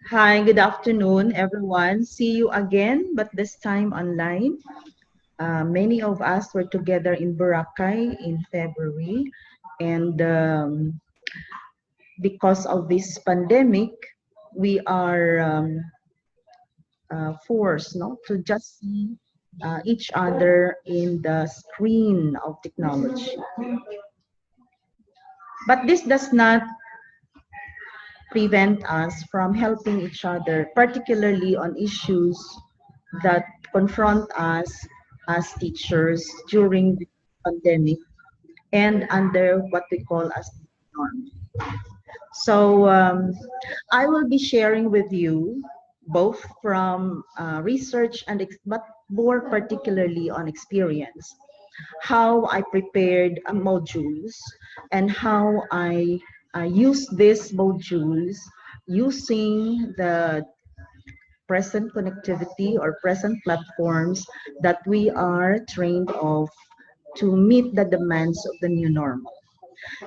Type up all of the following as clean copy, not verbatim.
Hi, good afternoon, everyone. See you again, but this time online. Many of us were together in Boracay in February, and because of this pandemic, we are forced to just see each other in the screen of technology. But this does not prevent us from helping each other, particularly on issues that confront us as teachers during the pandemic and under what we call as norm. So I will be sharing with you both from research and but more particularly on experience, how I prepared modules and how I use these modules using the present connectivity or present platforms that we are trained of to meet the demands of the new normal.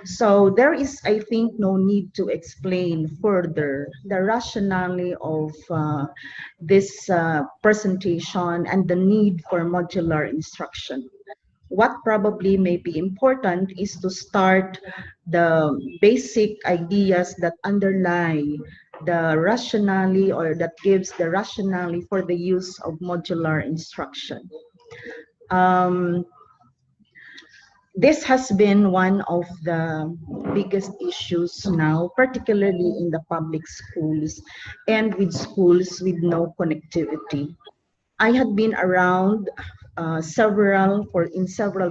So there is, I think, no need to explain further the rationale of this presentation and the need for modular instruction. What probably may be important is to start the basic ideas that underlie the rationale or that gives the rationale for the use of modular instruction. Um, this has been one of the biggest issues now, particularly in the public schools and with schools with no connectivity. I had been around several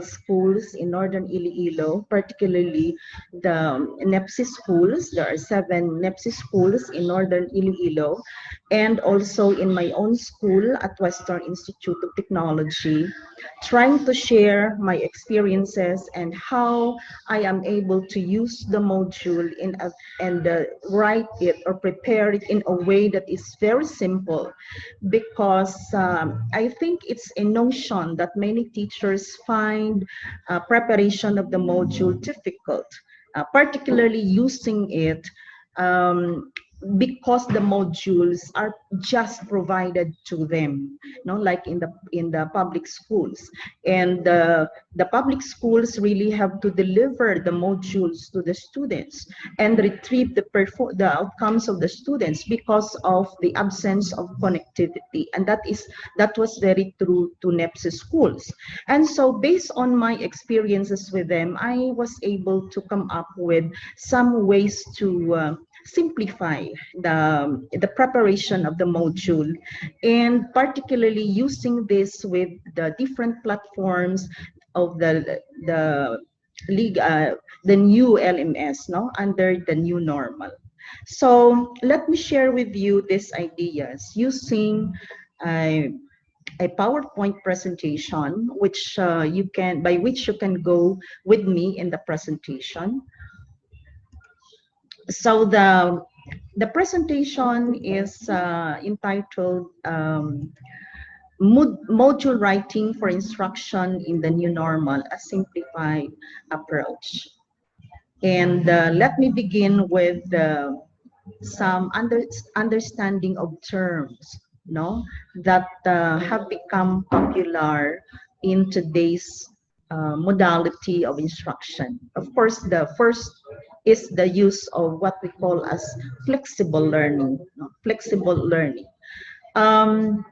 schools in northern Iloilo, particularly the NEPSI schools. There are 7 NEPSI schools in northern Iloilo, and also in my own school at Western Institute of Technology, trying to share my experiences and how I am able to use the module and write it or prepare it in a way that is very simple, because I think it's a notion that many teachers find preparation of the module difficult, particularly using it um, because the modules are just provided to them, like in the public schools, and the public schools really have to deliver the modules to the students and retrieve the outcomes of the students because of the absence of connectivity, and that was very true to NEPSI schools. And so based on my experiences with them, I was able to come up with some ways to simplify the preparation of the module, and particularly using this with the different platforms of the league the new LMS, under the new normal. So let me share with you these ideas using uh, a PowerPoint presentation, which by which you can go with me in the presentation. So the presentation is entitled Module Writing for Instruction in the New Normal, a Simplified Approach. And let me begin with some understanding of terms, that have become popular in today's modality of instruction. Of course, the first is the use of what we call as flexible learning. Flexible learning. Um,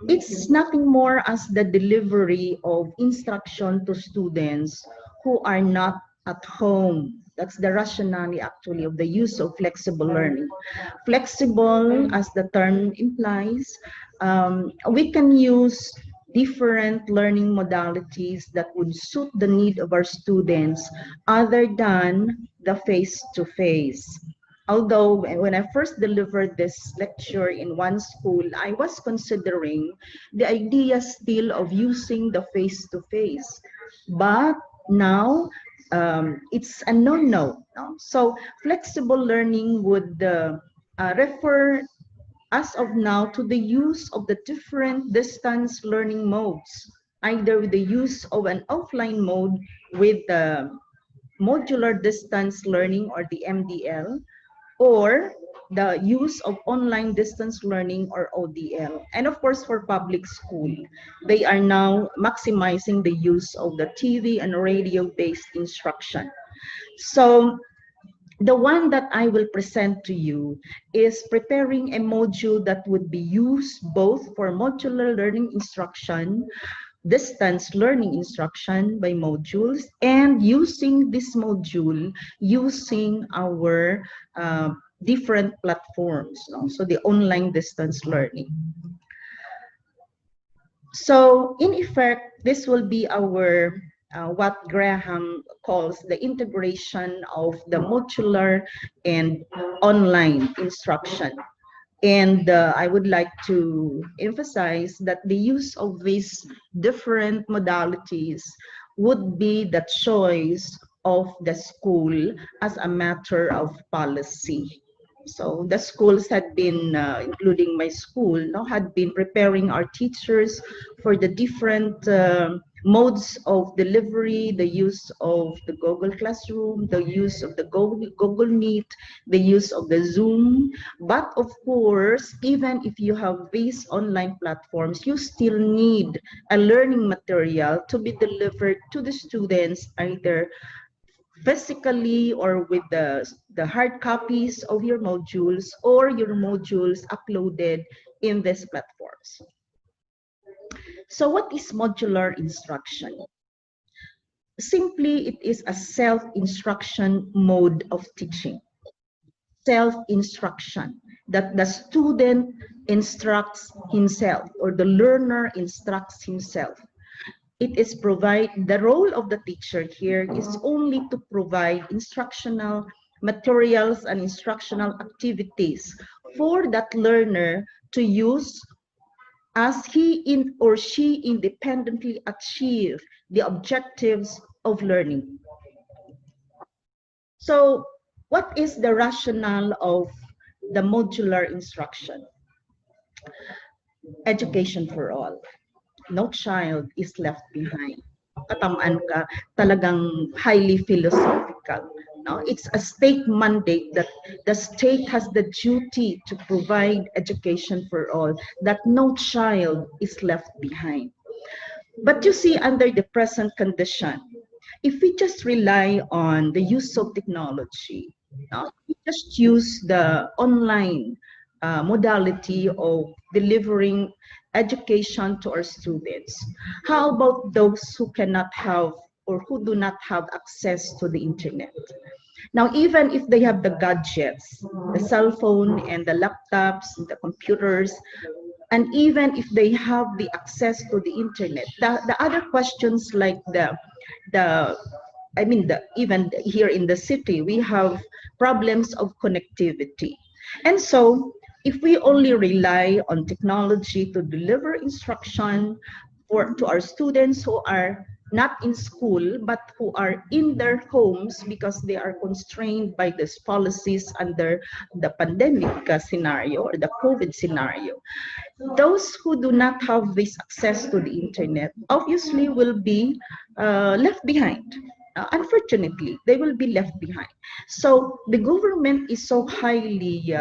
it's nothing more as the delivery of instruction to students who are not at home. That's the rationale actually of the use of flexible learning. Flexible, as the term implies, we can use different learning modalities that would suit the need of our students other than the face-to-face. Although when I first delivered this lecture in one school, I was considering the idea still of using the face-to-face. But now it's a no-no. No? So flexible learning would refer as of now to the use of the different distance learning modes, either with the use of an offline mode with the modular distance learning or the MDL, or the use of online distance learning or ODL. And of course, for public school, they are now maximizing the use of the TV and radio-based instruction. So the one that I will present to you is preparing a module that would be used both for modular learning instruction, distance learning instruction by modules, and using this module using our different platforms, no? So the online distance learning. So in effect, this will be our what Graham calls the integration of the modular and online instruction. And I would like to emphasize that the use of these different modalities would be the choice of the school as a matter of policy. So the schools had been, including my school, had been preparing our teachers for the different modes of delivery, the use of the Google Classroom, the use of the Google Meet, the use of the Zoom. But of course, even if you have these online platforms, you still need a learning material to be delivered to the students either physically or with the hard copies of your modules or your modules uploaded in these platforms. So what is modular instruction? Simply, it is a self-instruction mode of teaching. Self-instruction, that the student instructs himself or the learner instructs himself. It is the role of the teacher here is only to provide instructional materials and instructional activities for that learner to use as he or she independently achieve the objectives of learning. So what is the rationale of the modular instruction? Education for all. No child is left behind. Katamaan ka, talagang highly philosophical. No? It's a state mandate that the state has the duty to provide education for all, that no child is left behind. But you see, under the present condition, if we just rely on the use of technology, we just use the online modality of delivering education to our students. How about those who cannot have or who do not have access to the internet? Now, even if they have the gadgets, the cell phone and the laptops, the computers, and even if they have the access to the internet, the other questions like even here in the city, we have problems of connectivity. And so if we only rely on technology to deliver instruction to our students who are not in school, but who are in their homes because they are constrained by these policies under the pandemic scenario or the COVID scenario, those who do not have this access to the internet obviously will be left behind. Unfortunately, they will be left behind. So the government is so highly,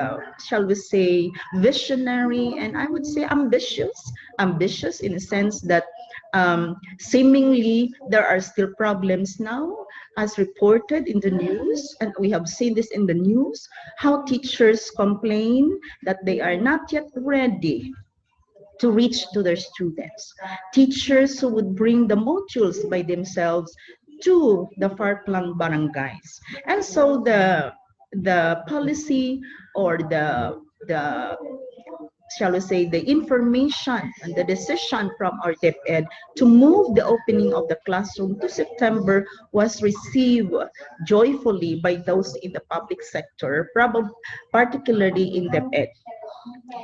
shall we say, visionary, and I would say ambitious in a sense that seemingly there are still problems now, as reported in the news, and we have seen this in the news, how teachers complain that they are not yet ready to reach to their students. Teachers who would bring the modules by themselves to the far-flung barangays. And so the policy or the shall we say, the information and the decision from our DepEd to move the opening of the classroom to September was received joyfully by those in the public sector, probably particularly in DepEd.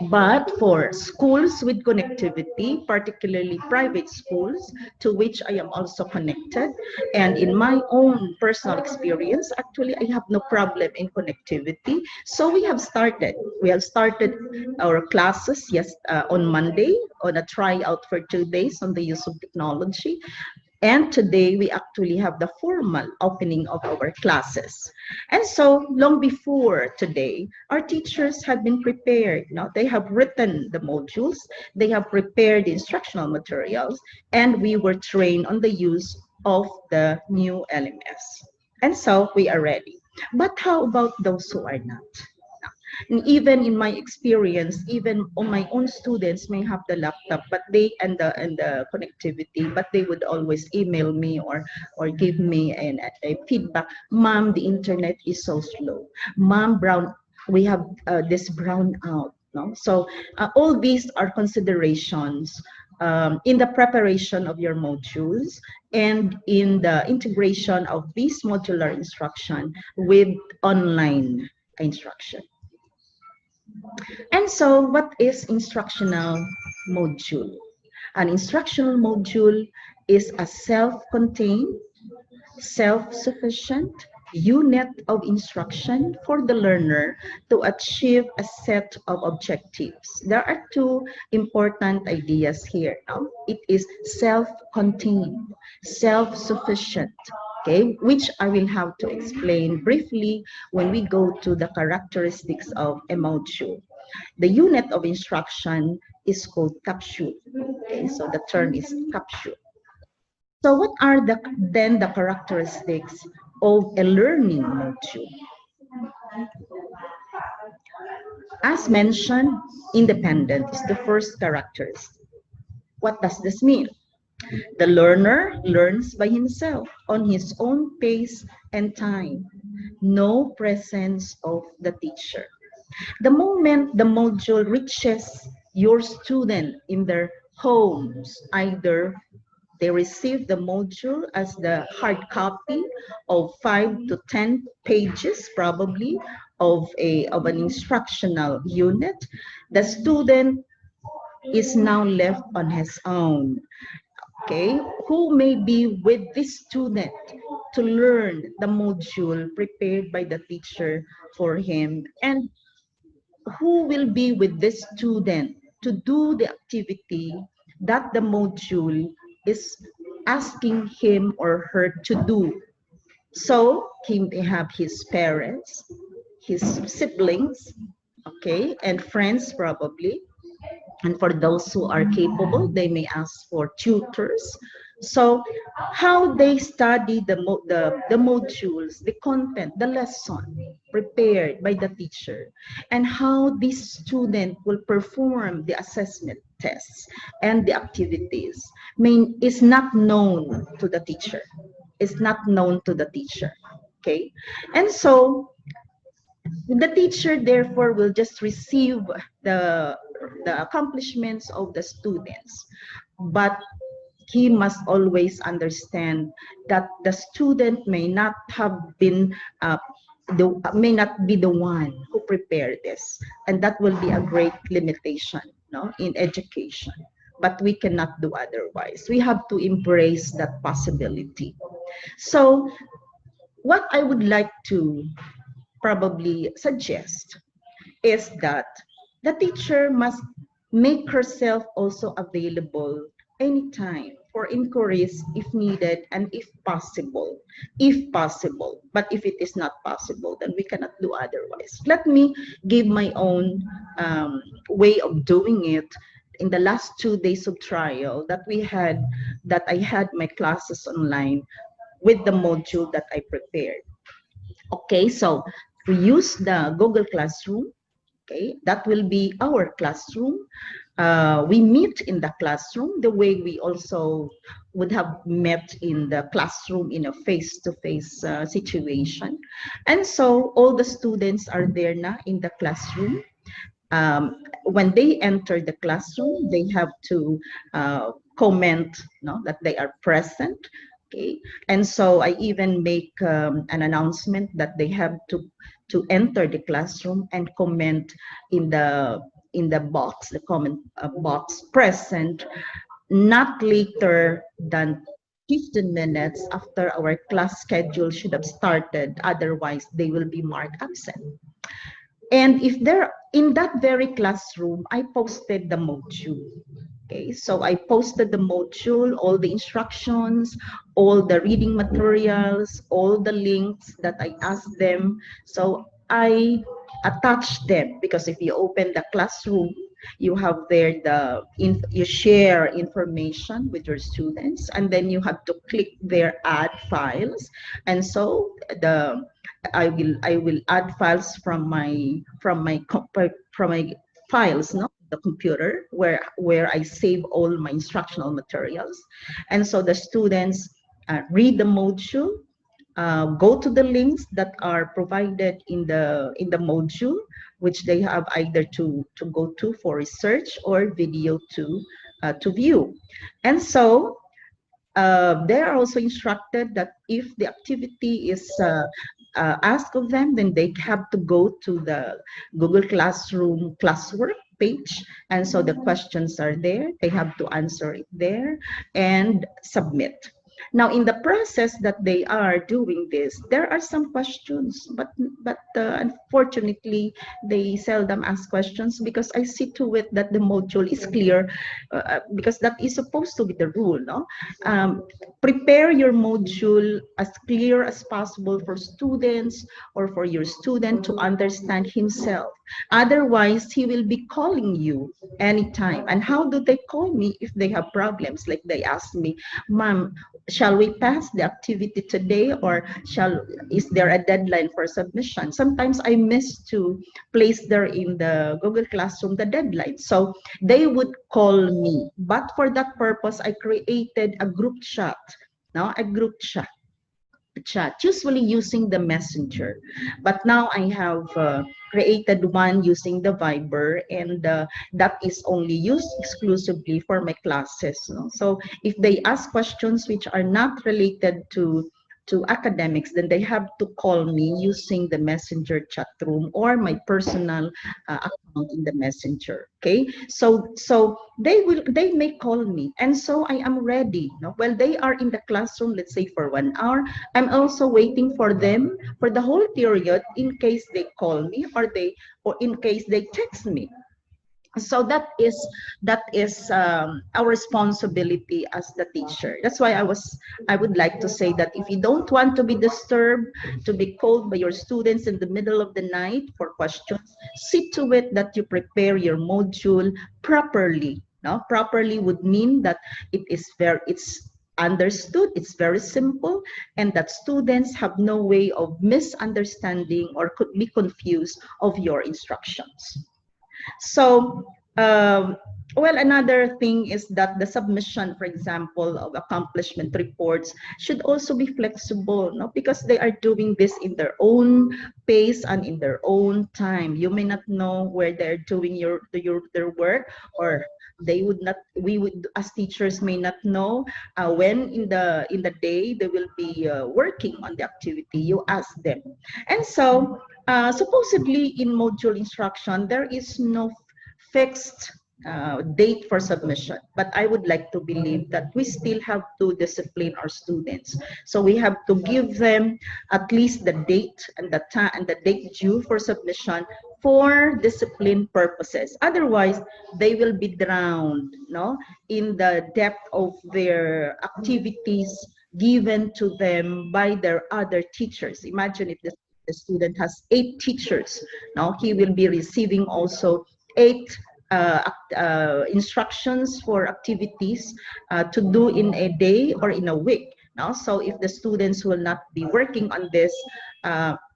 But for schools with connectivity, particularly private schools, to which I am also connected, and in my own personal experience, actually, I have no problem in connectivity. So we have started our classes, on Monday, on a tryout for 2 days on the use of technology. And today we actually have the formal opening of our classes. And so long before today, our teachers have been prepared. They have written the modules, they have prepared the instructional materials, and we were trained on the use of the new LMS. And so we are ready. But how about those who are not? And even in my experience, even on my own students may have the laptop, but they and the connectivity, but they would always email me or give me a feedback. Mom, the internet is so slow. Mom, we have this brownout. No, so all these are considerations in the preparation of your modules and in the integration of this modular instruction with online instruction. And so what is instructional module? An instructional module is a self-contained, self-sufficient unit of instruction for the learner to achieve a set of objectives. There are two important ideas here. It is self-contained, self-sufficient, okay, which I will have to explain briefly when we go to the characteristics of a module. The unit of instruction is called capsule. Okay, so the term is capsule. So what are then the characteristics of a learning module? As mentioned, independent is the first characteristic. What does this mean? The learner learns by himself on his own pace and time. No presence of the teacher. The moment the module reaches your student in their homes, either they receive the module as the hard copy of 5 to 10 pages, probably, of an instructional unit, the student is now left on his own. Okay, who may be with this student to learn the module prepared by the teacher for him, and who will be with this student to do the activity that the module is asking him or her to do. So he may have his parents, his siblings, okay, and friends probably. And for those who are capable, they may ask for tutors. So how they study the modules, the content, the lesson prepared by the teacher, and how this student will perform the assessment tests and the activities is not known to the teacher. It's not known to the teacher. Okay, and so the teacher therefore will just receive the accomplishments of the students, but he must always understand that the student may not have been may not be the one who prepared this, and that will be a great limitation, in education. But we cannot do otherwise. We have to embrace that possibility. So what I would like to probably suggest is that the teacher must make herself also available anytime for inquiries if needed and if possible. But if it is not possible, then we cannot do otherwise. Let me give my own way of doing it. In the last 2 days of trial that I had my classes online with the module that I prepared. Okay, so we use the Google Classroom. Okay, that will be our classroom. We meet in the classroom the way we also would have met in the classroom in a face-to-face situation. And so all the students are there now in the classroom. When they enter the classroom, they have to comment that they are present. Okay, and so I even make an announcement that they have to enter the classroom and comment in the box, the comment box, present, not later than 15 minutes after our class schedule should have started. Otherwise, they will be marked absent. And if they're in that very classroom, I posted the module. Okay, so I posted the module, all the instructions, all the reading materials, all the links that I asked them. So I attached them, because if you open the classroom, you have there you share information with your students, and then you have to click their add files. And so I will add files from my files, no, the computer, where I save all my instructional materials. And so the students read the module, go to the links that are provided in the module, which they have either to go to for research or video to view. And so they are also instructed that if the activity is asked of them, then they have to go to the Google Classroom classwork page. And so the questions are there. They have to answer it there and submit. Now, in the process that they are doing this, there are some questions, but unfortunately, they seldom ask questions, because I see to it that the module is clear, because that is supposed to be the rule, no? Prepare your module as clear as possible for students, or for your student to understand himself. Otherwise, he will be calling you anytime. And how do they call me if they have problems? Like they ask me, "Ma'am, shall we pass the activity today, or is there a deadline for submission?" Sometimes I miss to place there in the Google Classroom the deadline. So they would call me. But for that purpose, I created a group chat. Now, a group chat, usually using the Messenger. But now I have created one using the Viber, and that is only used exclusively for my classes. No? So if they ask questions which are not related to academics, then they have to call me using the Messenger chat room or my personal account in the Messenger. Okay, so they may call me, and so I am ready. No? Well, they are in the classroom, let's say for 1 hour. I'm also waiting for them for the whole period in case they call me, or in case they text me. So that is our responsibility as the teacher. That's why I would like to say that if you don't want to be disturbed, to be called by your students in the middle of the night for questions, see to it that you prepare your module properly. No, properly would mean that it's understood, it's very simple, and that students have no way of misunderstanding or could be confused of your instructions. So, well, another thing is that the submission, for example, of accomplishment reports should also be flexible, no? Because they are doing this in their own pace and in their own time. You may not know where they're doing their work, or we would, as teachers, may not know when in the day they will be working on the activity. You ask them. And so supposedly in module instruction, there is no fixed date for submission, but I would like to believe that we still have to discipline our students. So we have to give them at least the date and the time and the date due for submission for discipline purposes. Otherwise, they will be drowned, no, in the depth of their activities given to them by their other teachers. Imagine if the student has 8 teachers. Now he will be receiving also 8 instructions for activities to do in a day or in a week. Now, so if the students will not be working on this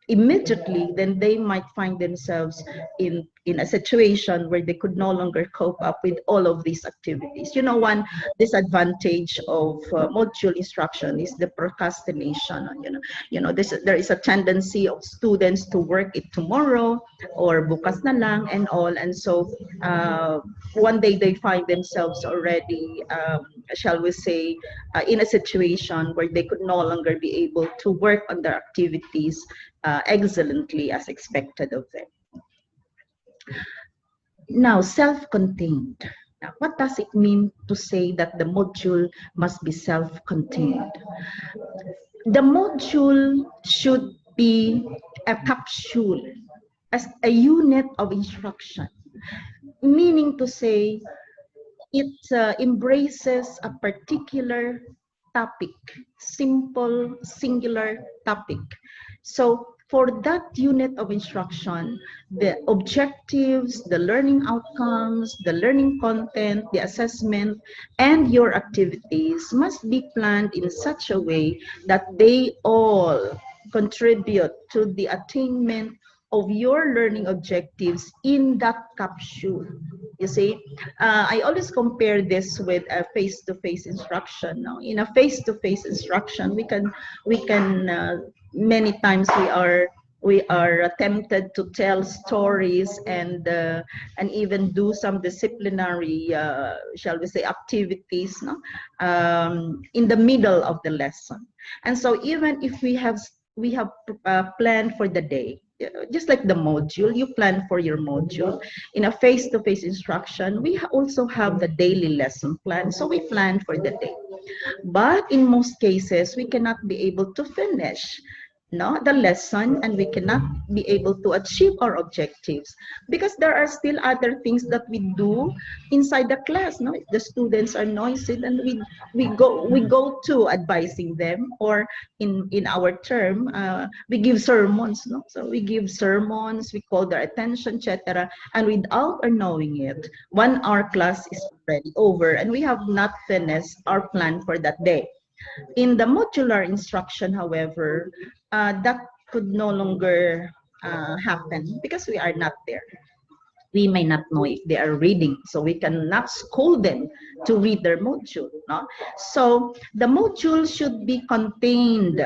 immediately, then they might find themselves in a situation where they could no longer cope up with all of these activities. You know, one disadvantage of module instruction is the procrastination. There is a tendency of students to work it tomorrow or bukas na lang and all, and so one day they find themselves already, shall we say, in a situation where they could no longer be able to work on their activities excellently as expected of them. Now, self-contained. Now, what does it mean to say that the module must be self-contained? The module should be a capsule, as a unit of instruction, meaning to say, it embraces a particular topic, simple, singular topic. So for that unit of instruction, the objectives, the learning outcomes, the learning content, the assessment, and your activities must be planned in such a way that they all contribute to the attainment of your learning objectives in that capsule. You see, I always compare this with a face-to-face instruction. Now, in a face-to-face instruction, we can many times we are tempted to tell stories and even do some disciplinary, shall we say, activities, no, in the middle of the lesson. And so even if we have planned for the day, just like the module, you plan for your module. In a face-to-face instruction, we also have the daily lesson plan, so we plan for the day. But in most cases, we cannot be able to finish, no, the lesson, and we cannot be able to achieve our objectives because there are still other things that we do inside the class. No, if the students are noisy, then we go to advising them, or in our term, we give sermons. No, so we give sermons, we call their attention, etc. And without our knowing it, 1 hour class is already over, and we have not finished our plan for that day. In the modular instruction, however, that could no longer happen because we are not there. We may not know if they are reading, so we cannot scold them to read their module. No? So the module should be contained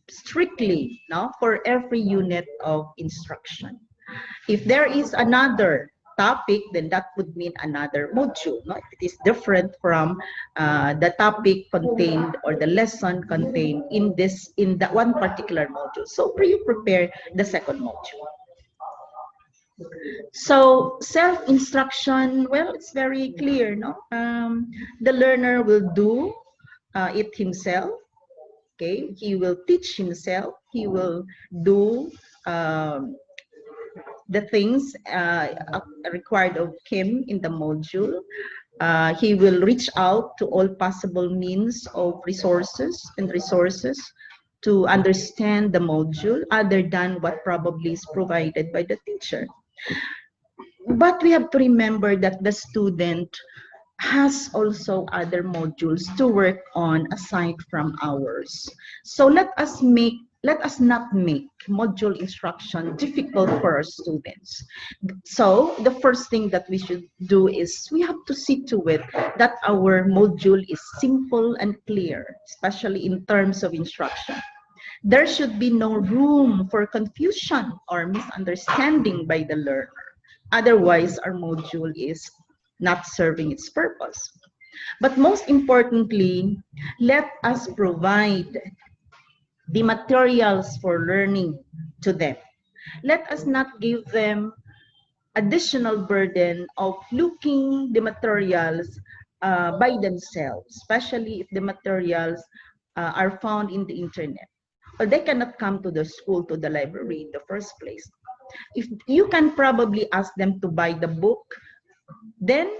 strictly, no, for every unit of instruction. If there is another topic, then that would mean another module. No? It is different from the topic contained or the lesson contained in that one particular module. So you prepare the second module. So self-instruction, well, it's very clear. No, the learner will do it himself. Okay, he will teach himself. He will do the things required of him in the module. He will reach out to all possible means of resources to understand the module other than what probably is provided by the teacher. But we have to remember that the student has also other modules to work on aside from ours. So let us not make module instruction difficult for our students. So the first thing that we should do is we have to see to it that our module is simple and clear, especially in terms of instruction. There should be no room for confusion or misunderstanding by the learner. Otherwise, our module is not serving its purpose. But most importantly, let us provide the materials for learning to them. Let us not give them additional burden of looking the materials by themselves, especially if the materials are found in the internet. Or they cannot come to the school, to the library in the first place. If you can probably ask them to buy the book, then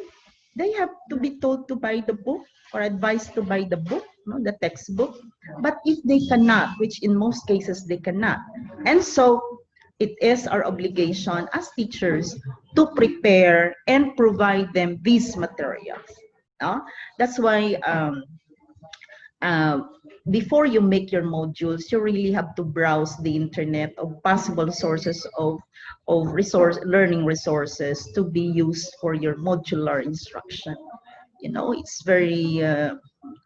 they have to be told to buy the book or advised to buy the book, no, the textbook. But if they cannot, which in most cases they cannot, and so it is our obligation as teachers to prepare and provide them these materials. No? That's why before you make your modules, you really have to browse the internet of possible sources of learning resources to be used for your modular instruction. You know, it's very,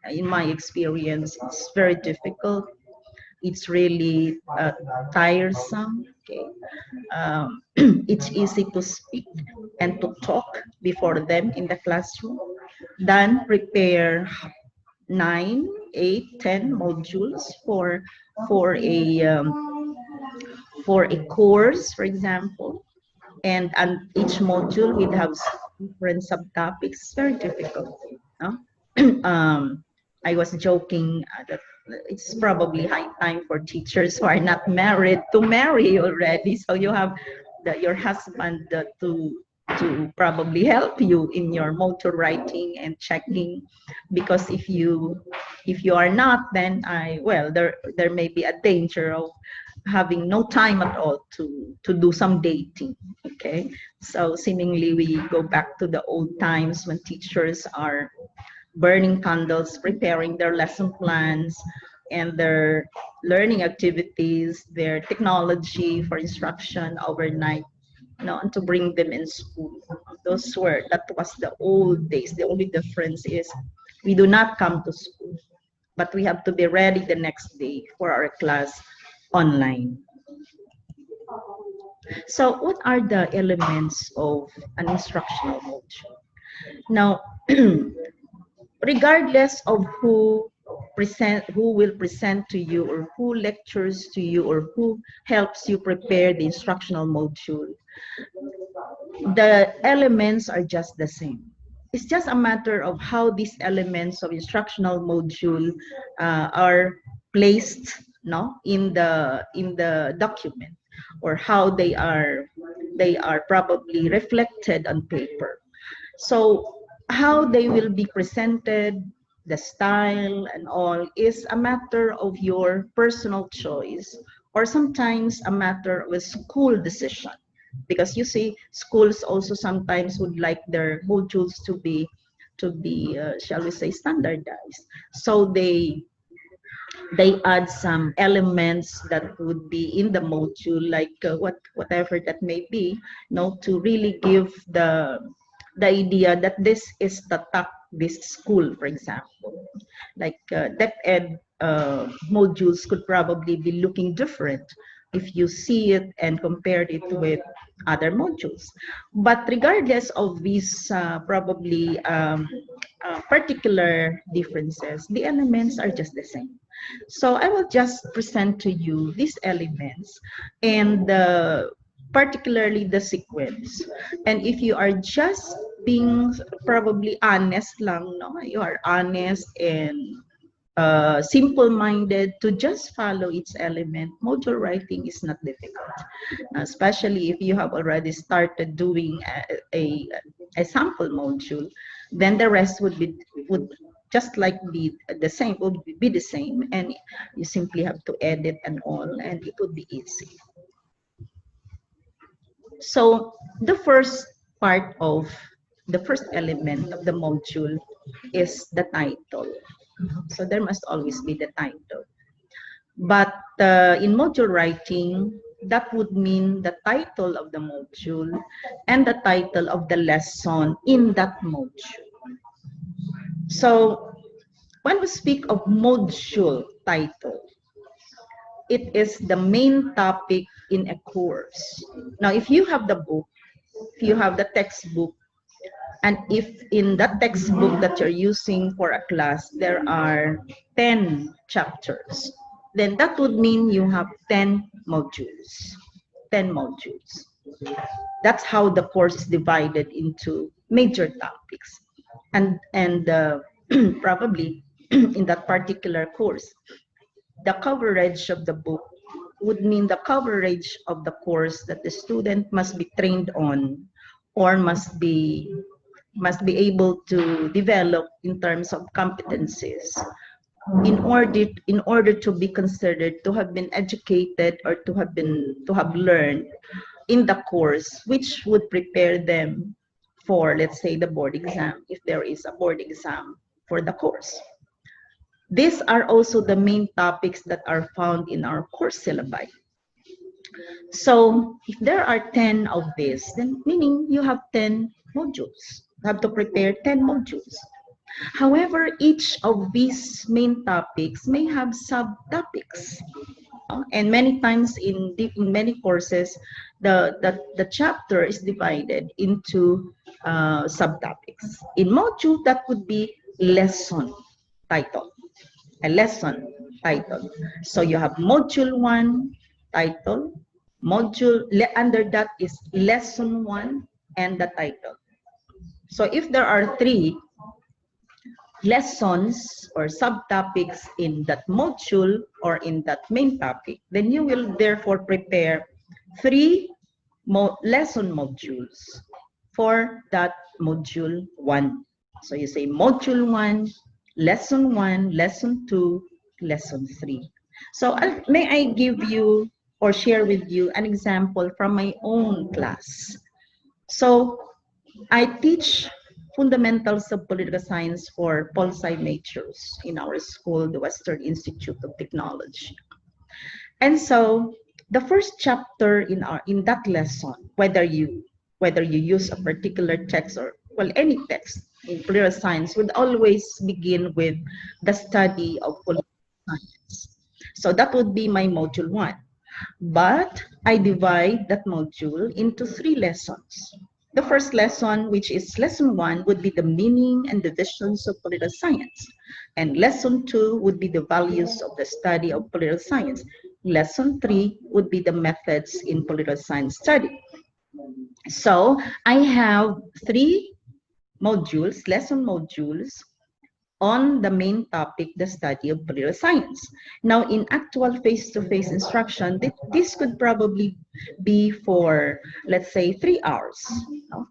in my experience, it's very difficult. It's really tiresome. Okay, it's easy to speak and to talk before them in the classroom than prepare 9, 8, 10 modules for a course, for example, and each module will have different subtopics. Very difficult. No? I was joking that it's probably high time for teachers who are not married to marry already. So you have your husband to to probably help you in your module writing and checking, because if you are not, then there may be a danger of having no time at all to do some dating. Okay, so seemingly we go back to the old times when teachers are burning candles, preparing their lesson plans and their learning activities, their technology for instruction overnight, and to bring them in school. That was the old days. The only difference is we do not come to school, but we have to be ready the next day for our class online. So what are the elements of an instructional module? Now, regardless of who will present to you, or who lectures to you, or who helps you prepare the instructional module, the elements are just the same. It's just a matter of how these elements of instructional module are placed, in the document, or how they are probably reflected on paper. So how they will be presented, the style and all, is a matter of your personal choice, or sometimes a matter of a school decision. Because you see, schools also sometimes would like their modules to be shall we say, standardized. So they add some elements that would be in the module, like whatever that may be, to really give the idea that this is the top this school, for example. Like DepEd modules could probably be looking different if you see it and compare it with other modules. But regardless of these probably particular differences, the elements are just the same. So I will just present to you these elements, and particularly the sequence. And if you are just being probably honest lang, you are honest and simple-minded to just follow its element, module writing is not difficult, especially if you have already started doing a sample module. Then the rest would just like be the same, would be the same, and you simply have to edit and all, and it would be easy. So the first element of the module is the title. So there must always be the title. But in module writing, that would mean the title of the module and the title of the lesson in that module. So when we speak of module title, it is the main topic in a course. Now, if you have the book, if you have the textbook, and if in that textbook that you're using for a class, there are 10 chapters, then that would mean you have 10 modules. 10 modules. That's how the course is divided into major topics. And probably in that particular course, the coverage of the book would mean the coverage of the course that the student must be trained on, or must be able to develop in terms of competencies in order to be considered to have been educated, or to have learned in the course, which would prepare them for, let's say, the board exam, if there is a board exam for the course. These are also the main topics that are found in our course syllabi. So if there are 10 of these, then meaning you have 10 modules. You have to prepare 10 modules. However, each of these main topics may have subtopics. And many times in many courses, the chapter is divided into subtopics. In module, that would be lesson title. A lesson title. So you have module 1 title, module under that is lesson 1 and the title. So if there are 3 lessons or subtopics in that module or in that main topic, then you will therefore prepare 3 lesson modules for that module 1. So you say module 1, lesson 1, lesson 2, lesson 3. So may I give you or share with you an example from my own class. So I teach fundamentals of political science for poli-sci majors in our school, the Western Institute of Technology. And so the first chapter in that lesson, whether you use a particular text or well any text in political science, would always begin with the study of political science. So that would be my module 1. But I divide that module into 3 lessons. The first lesson, which is lesson 1, would be the meaning and divisions of political science. And lesson 2 would be the values of the study of political science. Lesson 3 would be the methods in political science study. So I have 3 modules, lesson modules, on the main topic, the study of political science. Now, in actual face-to-face instruction, this could probably be for, let's say, 3 hours.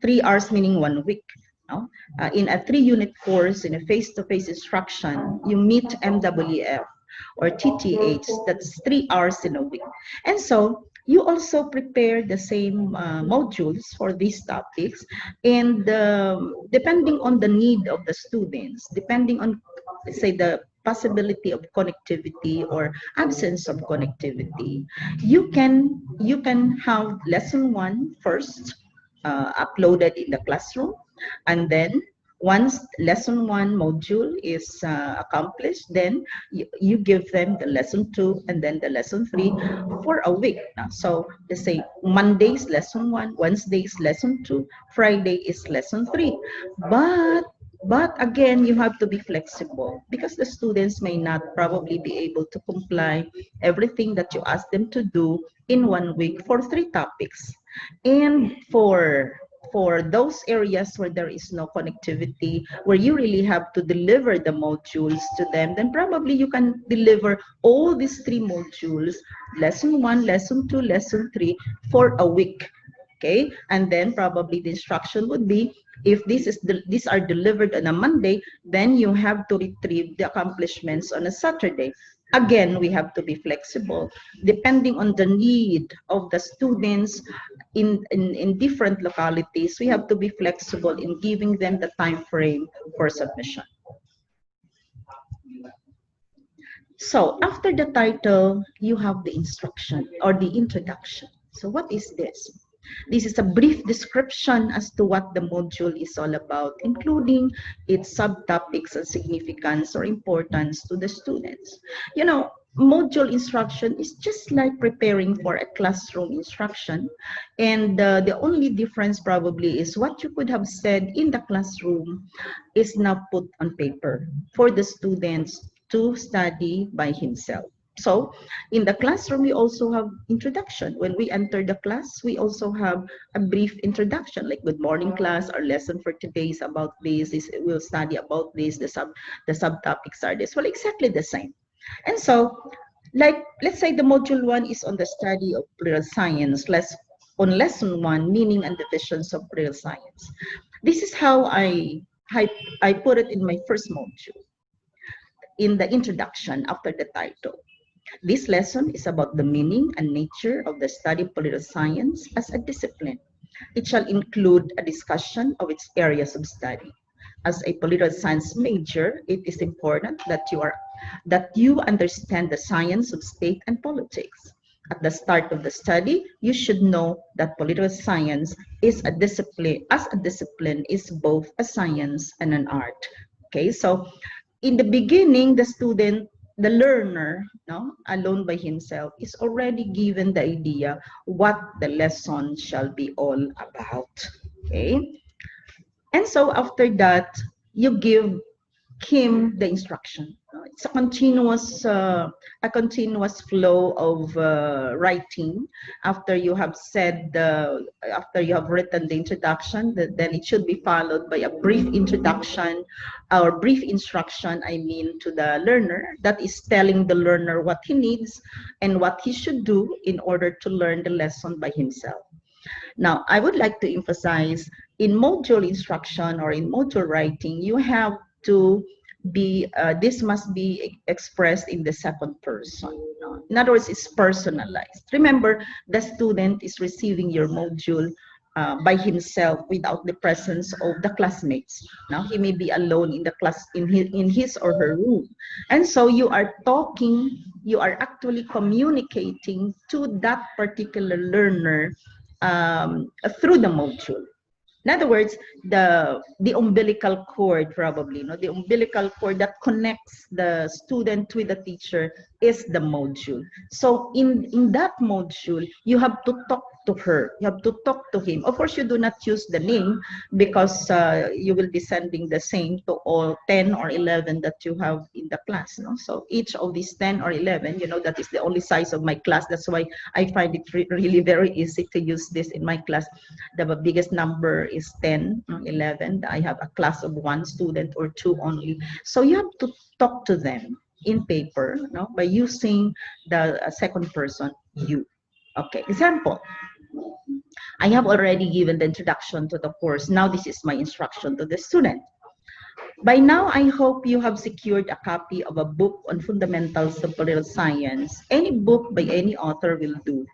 3 hours meaning 1 week. In a 3-unit course, in a face-to-face instruction, you meet MWF or TTH, that's 3 hours in a week. And so, you also prepare the same modules for these topics, and depending on the need of the students, depending on, say, the possibility of connectivity or absence of connectivity, you can have lesson 1 first uploaded in the classroom, and then once lesson 1 module is accomplished, then you give them the lesson 2 and then the lesson 3 for a week. So let's say Monday's lesson 1, Wednesday's lesson 2, Friday is lesson 3. But again, you have to be flexible because the students may not probably be able to comply everything that you ask them to do in 1 week for 3 topics. And for those areas where there is no connectivity, where you really have to deliver the modules to them, then probably you can deliver all these 3 modules, lesson 1, lesson 2, lesson 3, for a week. Okay, and then probably the instruction would be, if these are delivered on a Monday, then you have to retrieve the accomplishments on a Saturday. Again, we have to be flexible depending on the need of the students in different localities. We have to be flexible in giving them the time frame for submission. So after the title, you have the instruction or the introduction. So what is this? This is a brief description as to what the module is all about, including its subtopics and significance or importance to the students. You know, module instruction is just like preparing for a classroom instruction, and the only difference probably is what you could have said in the classroom is now put on paper for the students to study by himself. So in the classroom, we also have introduction. When we enter the class, we also have a brief introduction, like good morning class, our lesson for today is about this, we'll study about this, the subtopics are this. Well, exactly the same. And so, like, let's say the module 1 is on the study of political science, on lesson 1, meaning and divisions of political science. This is how I put it in my first module, in the introduction after the title. This lesson is about the meaning and nature of the study of political science as a discipline. It shall include a discussion of its areas of study. As a political science major, it is important that you understand the science of state and politics. At the start of the study, you should know that political science is a discipline, is both a science and an art. Okay, so in the beginning, the learner, alone by himself, is already given the idea what the lesson shall be all about. Okay, and so after that, you give him the instruction. It's a continuous flow of writing. After you have written the introduction, then it should be followed by a brief introduction or brief instruction, to the learner, that is telling the learner what he needs and what he should do in order to learn the lesson by himself. Now, I would like to emphasize in module instruction or in module writing, you have to be, this must be expressed in the second person. No? In other words, it's personalized. Remember, the student is receiving your module by himself without the presence of the classmates. Now, he may be alone in the class, in his or her room. And so you are talking, you are actually communicating to that particular learner through the module. In other words, the umbilical cord, probably, no, the umbilical cord that connects the student with the teacher is the module. So in that module, you have to talk to her, you have to talk to him. Of course, you do not use the name because you will be sending the same to all 10 or 11 that you have in the class. No? So each of these 10 or 11, that is the only size of my class. That's why I find it really very easy to use this in my class. The biggest number is 10, 11. I have a class of 1 student or 2 only. So you have to talk to them in paper, by using the second person, you. Okay, example. I have already given the introduction to the course. Now this is my instruction to the student. By now, I hope you have secured a copy of a book on fundamentals of political science. Any book by any author will do.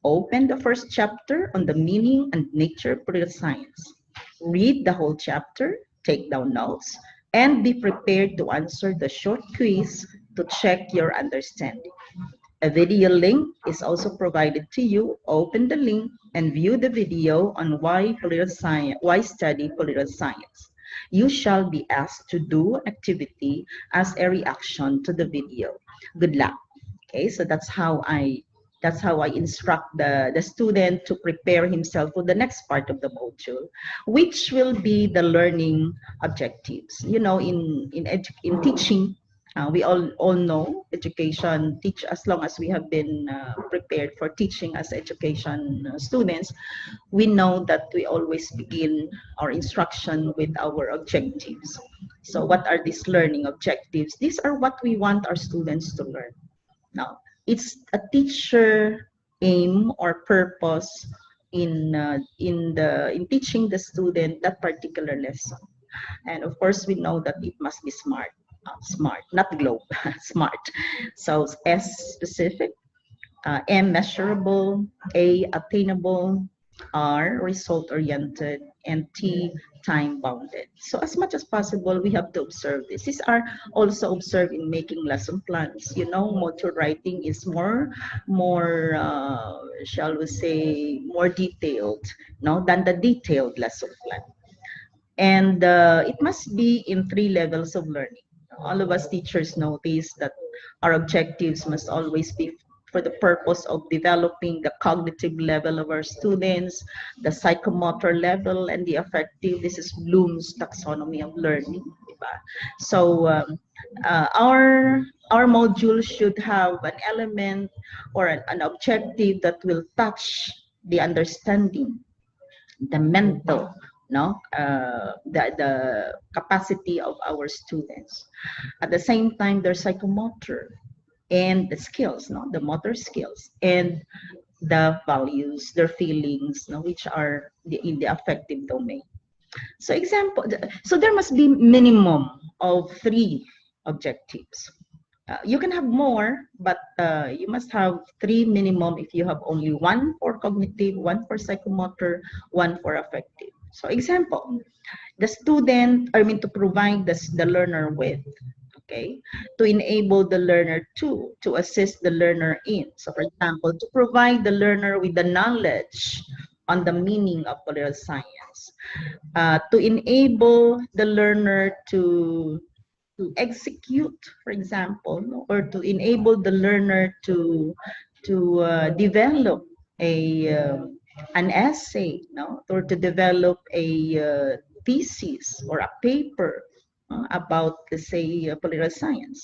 Open the first chapter on the meaning and nature of political science. Read the whole chapter, take down notes, and be prepared to answer the short quiz to check your understanding. A video link is also provided to you. Open the link and view the video on why study political science. You shall be asked to do an activity as a reaction to the video. Good luck. Okay, so that's how I instruct the student to prepare himself for the next part of the module, which will be the learning objectives. In teaching, we all know education teach as long as we have been prepared for teaching as education students, we know that we always begin our instruction with our objectives. So what are these learning objectives? These are what we want our students to learn. Now, it's a teacher aim or purpose in teaching the student that particular lesson. And of course, we know that it must be smart, not globe, smart. So S, specific, M, measurable, A, attainable, R, result-oriented, and T, time-bounded. So as much as possible, we have to observe this. These are also observed in making lesson plans. Module writing is more, shall we say, more detailed, than the detailed lesson plan. And it must be in 3 levels of learning. All of us teachers notice that our objectives must always be for the purpose of developing the cognitive level of our students, the psychomotor level, and the affective. This is Bloom's taxonomy of learning. So our module should have an element or an objective that will touch the understanding, the mental, the capacity of our students. At the same time, their psychomotor and the skills, the motor skills, and the values, their feelings, which are in the affective domain. So there must be minimum of 3 objectives. You can have more, but you must have 3 minimum if you have only 1 for cognitive, 1 for psychomotor, 1 for affective. So example, the student, to provide the learner with, to enable the learner to assist the learner in. So for example, to provide the learner with the knowledge on the meaning of political science, to enable the learner to execute, for example, or to enable the learner to develop an essay, or to develop a thesis or a paper about, let's say, political science,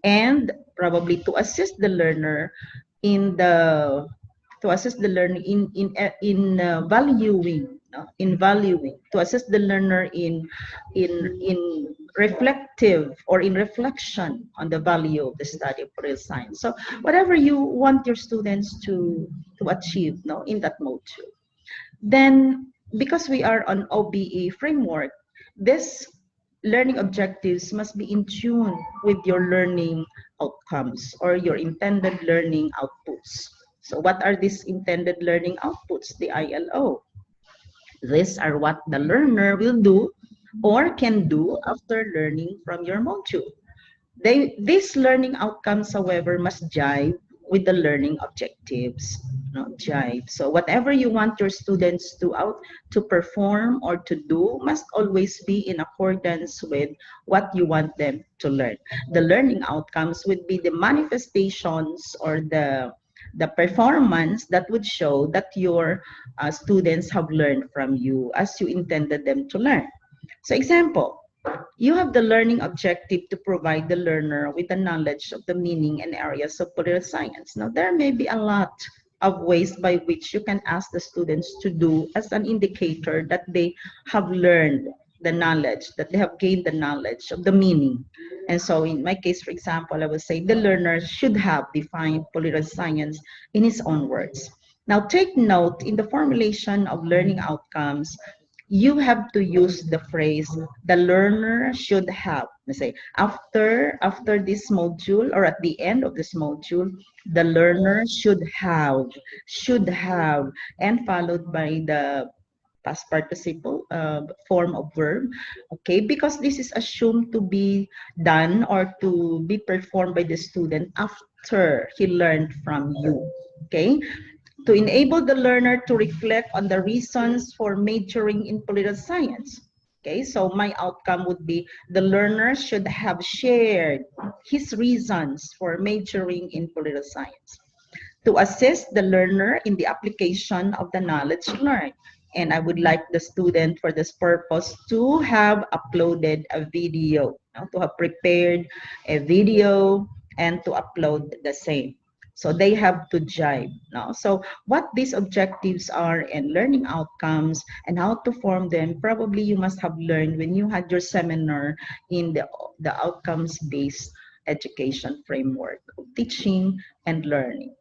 and probably to assist the learner in valuing, to assist the learner in reflective or in reflection on the value of the study of political science. So whatever you want your students to achieve in that module. Then, because we are on OBE framework, this learning objectives must be in tune with your learning outcomes or your intended learning outputs. So what are these intended learning outputs? The ILO. These are what the learner will do or can do after learning from your module. These learning outcomes, however, must jive with the learning objectives. Jive. So whatever you want your students to perform or to do must always be in accordance with what you want them to learn. The learning outcomes would be the manifestations or the performance that would show that your students have learned from you as you intended them to learn. So example, you have the learning objective to provide the learner with the knowledge of the meaning and areas of political science. Now, there may be a lot of ways by which you can ask the students to do as an indicator that they have learned the knowledge, that they have gained the knowledge of the meaning. And so in my case, for example, I would say the learner should have defined political science in his own words. Now, take note in the formulation of learning outcomes, you have to use the phrase the learner should have. Let's say after this module or at the end of this module, the learner should have, and followed by the past participle form of verb. Okay, because this is assumed to be done or to be performed by the student after he learned from you. Okay, to enable the learner to reflect on the reasons for majoring in political science. Okay, so my outcome would be the learner should have shared his reasons for majoring in political science. To assist the learner in the application of the knowledge learned. And I would like the student for this purpose to have uploaded a video, to have prepared a video and to upload the same. So they have to jive. No? So what these objectives are and learning outcomes and how to form them, probably you must have learned when you had your seminar in the outcomes-based education framework of teaching and learning.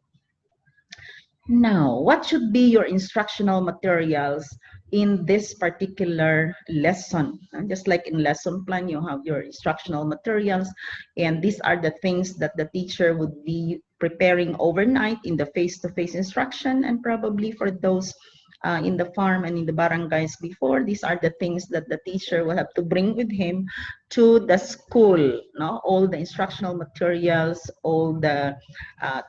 Now, what should be your instructional materials in this particular lesson? Just like in lesson plan, you have your instructional materials, and these are the things that the teacher would be preparing overnight in the face-to-face instruction, and probably for those in the farm and in the barangays before, these are the things that the teacher will have to bring with him to the school. No? All the instructional materials, all the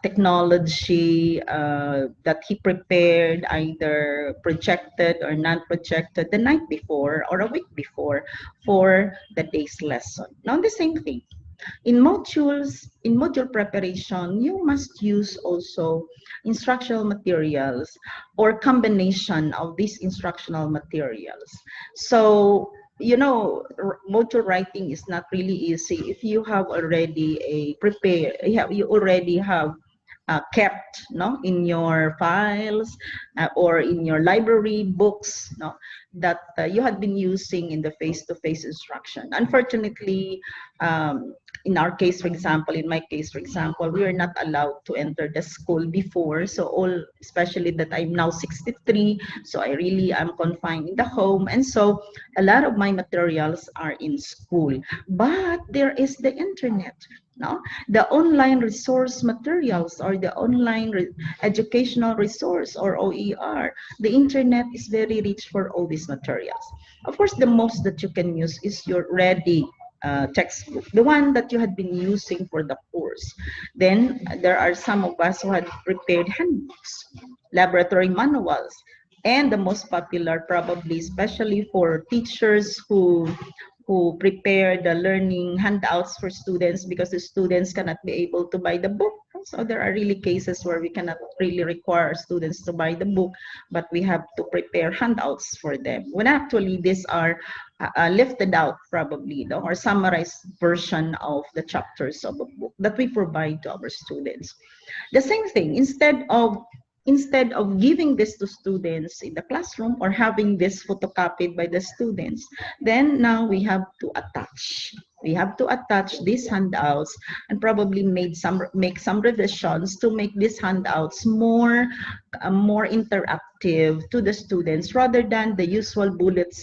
technology that he prepared, either projected or non-projected, the night before or a week before for the day's lesson. Now, the same thing. In module preparation, you must use also instructional materials or combination of these instructional materials. So, you know, module writing is not really easy if you have already you already have kept in your files or in your library books that you had been using in the face-to-face instruction. Unfortunately, in our case, for example, in my case, for example, we are not allowed to enter the school before. So especially that I'm now 63, so I really am confined in the home. And so a lot of my materials are in school. But there is the internet. No? The online resource materials or the online educational resource or OER, the internet is very rich for all these materials. Of course, the most that you can use is your ready textbook, the one that you had been using for the course. Then there are some of us who had prepared handbooks, laboratory manuals, and the most popular probably, especially for teachers who prepare the learning handouts for students because the students cannot be able to buy the book. So there are really cases where we cannot really require students to buy the book, but we have to prepare handouts for them. When actually these are lifted out probably, or summarized version of the chapters of a book that we provide to our students. The same thing, instead of giving this to students in the classroom or having this photocopied by the students, then now we have to attach. We have to attach these handouts and probably make some revisions to make these handouts more interactive to the students rather than the usual bullet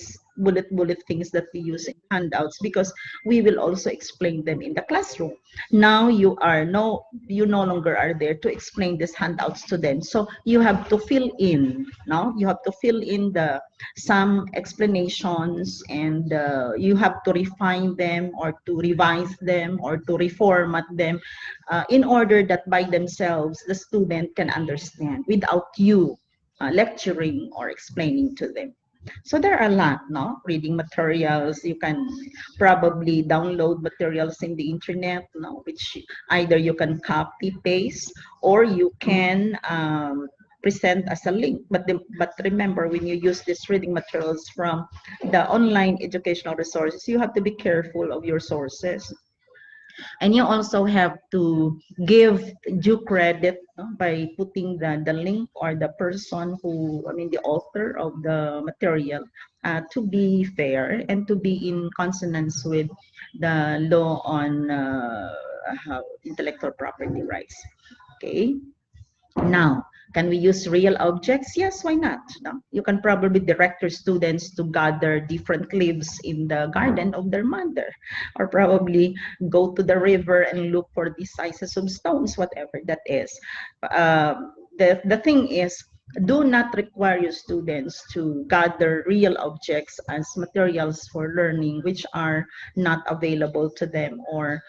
things that we use in handouts, because we will also explain them in the classroom. Now you no longer are there to explain these handouts to them, so you have to fill in. Now you have to fill in the some explanations, and you have to refine them or to revise them or to reformat them in order that by themselves the student can understand without you lecturing or explaining to them. So there are a lot, no? Reading materials. You can probably download materials in the internet, no? Which either you can copy paste or you can present as a link. But remember, when you use these reading materials from the online educational resources, you have to be careful of your sources. And you also have to give due credit, no, by putting the link or the person who, I mean, the author of the material, to be fair and to be in consonance with the law on intellectual property rights. Okay. Now, can we use real objects? Yes, why not? No? You can probably direct your students to gather different leaves in the garden of their mother, or probably go to the river and look for the sizes of stones, whatever that is. The thing is, do not require your students to gather real objects as materials for learning which are not available to them, or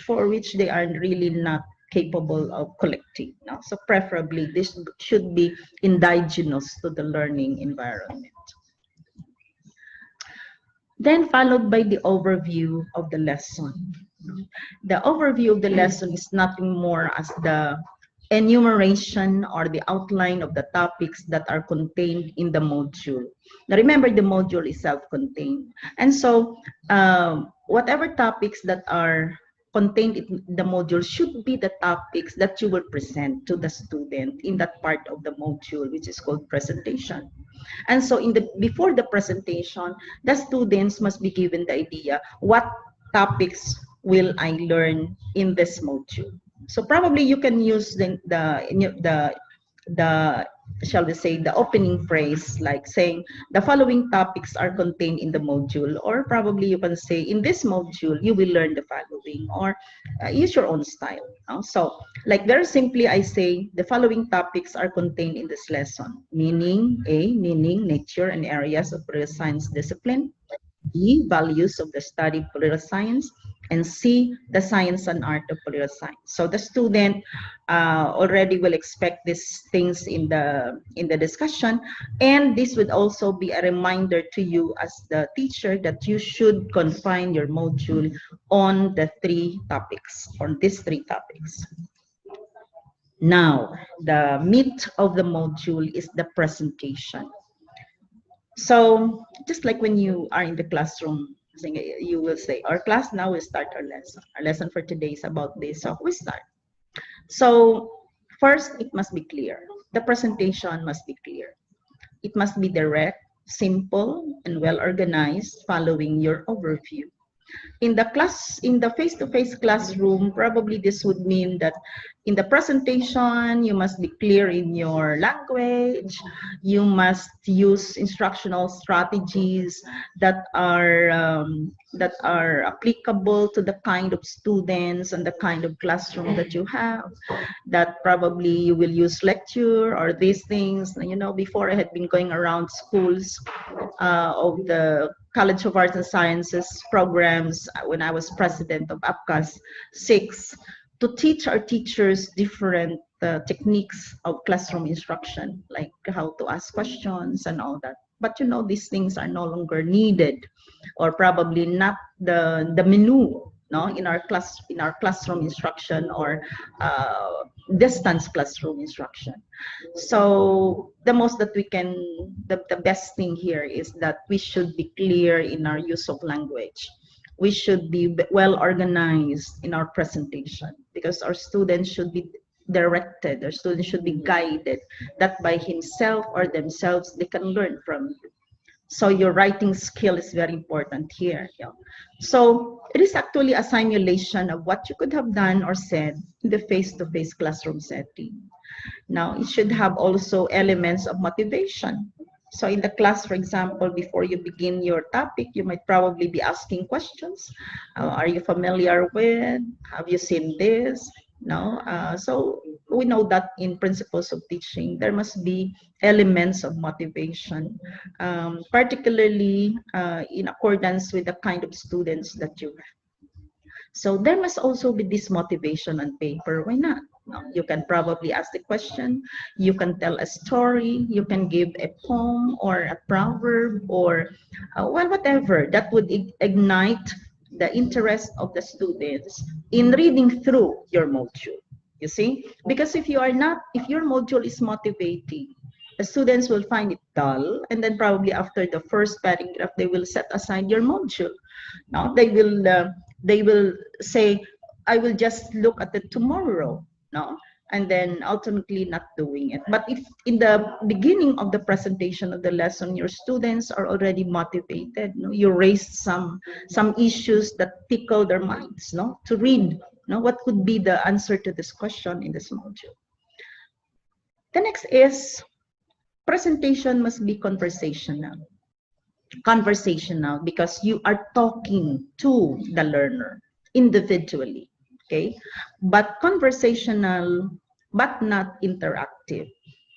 for which they are really not capable of collecting. No? So preferably this should be indigenous to the learning environment. Then followed by the overview of the lesson. The overview of the lesson is nothing more as the enumeration or the outline of the topics that are contained in the module. Now remember, the module is self-contained. And so whatever topics that are contained in the module should be the topics that you will present to the student in that part of the module, which is called presentation. And so before the presentation, the students must be given the idea, what topics will I learn in this module? So probably you can use the shall we say, the opening phrase, like saying the following topics are contained in the module, or probably you can say in this module you will learn the following, or use your own style. So like very simply I say the following topics are contained in this lesson. Meaning, meaning, nature and areas of political science discipline. B, values of the study of political science. And C, the science and art of political science. So the student already will expect these things in the discussion, and this would also be a reminder to you as the teacher that you should confine your module on the three topics, on these three topics. Now, the meat of the module is the presentation. So just like when you are in the classroom, you will say, our class now will start our lesson. Our lesson for today is about this, so we start. So first, it must be clear. The presentation must be clear. It must be direct, simple, and well organized, following your overview. In the face-to-face classroom, probably this would mean that in the presentation, you must be clear in your language. You must use instructional strategies that are applicable to the kind of students and the kind of classroom that you have. That probably you will use lecture or these things. You know, before I had been going around schools of the College of Arts and Sciences programs when I was president of APCAS 6, to teach our teachers different techniques of classroom instruction, like how to ask questions and all that. But you know, these things are no longer needed, or probably not the menu, no, in our classroom instruction, or distance classroom instruction. So the most that we can, the best thing here is that we should be clear in our use of language. We should be well organized in our presentation, because our students should be directed, our students should be guided, that by himself or themselves they can learn from you. So your writing skill is very important here. Yeah. So it is actually a simulation of what you could have done or said in the face-to-face classroom setting. Now, it should have also elements of motivation. So in the class, for example, before you begin your topic, you might probably be asking questions. Are you familiar with? Have you seen this? No. So we know that in principles of teaching, there must be elements of motivation, particularly in accordance with the kind of students that you have. So there must also be this motivation on paper. Why not? No, you can probably ask the question, you can tell a story, you can give a poem or a proverb or well, whatever that would ignite the interest of the students in reading through your module. You see? Because if you are not, if your module is motivating, the students will find it dull, and then probably after the first paragraph, they will set aside your module. No, they will say, I will just look at it tomorrow. No, and then ultimately not doing it. But if in the beginning of the presentation of the lesson, your students are already motivated, no, you raised some issues that tickle their minds, no, to read, no, what could be the answer to this question in this module. The next is presentation must be conversational because you are talking to the learner individually, okay, but conversational but not interactive,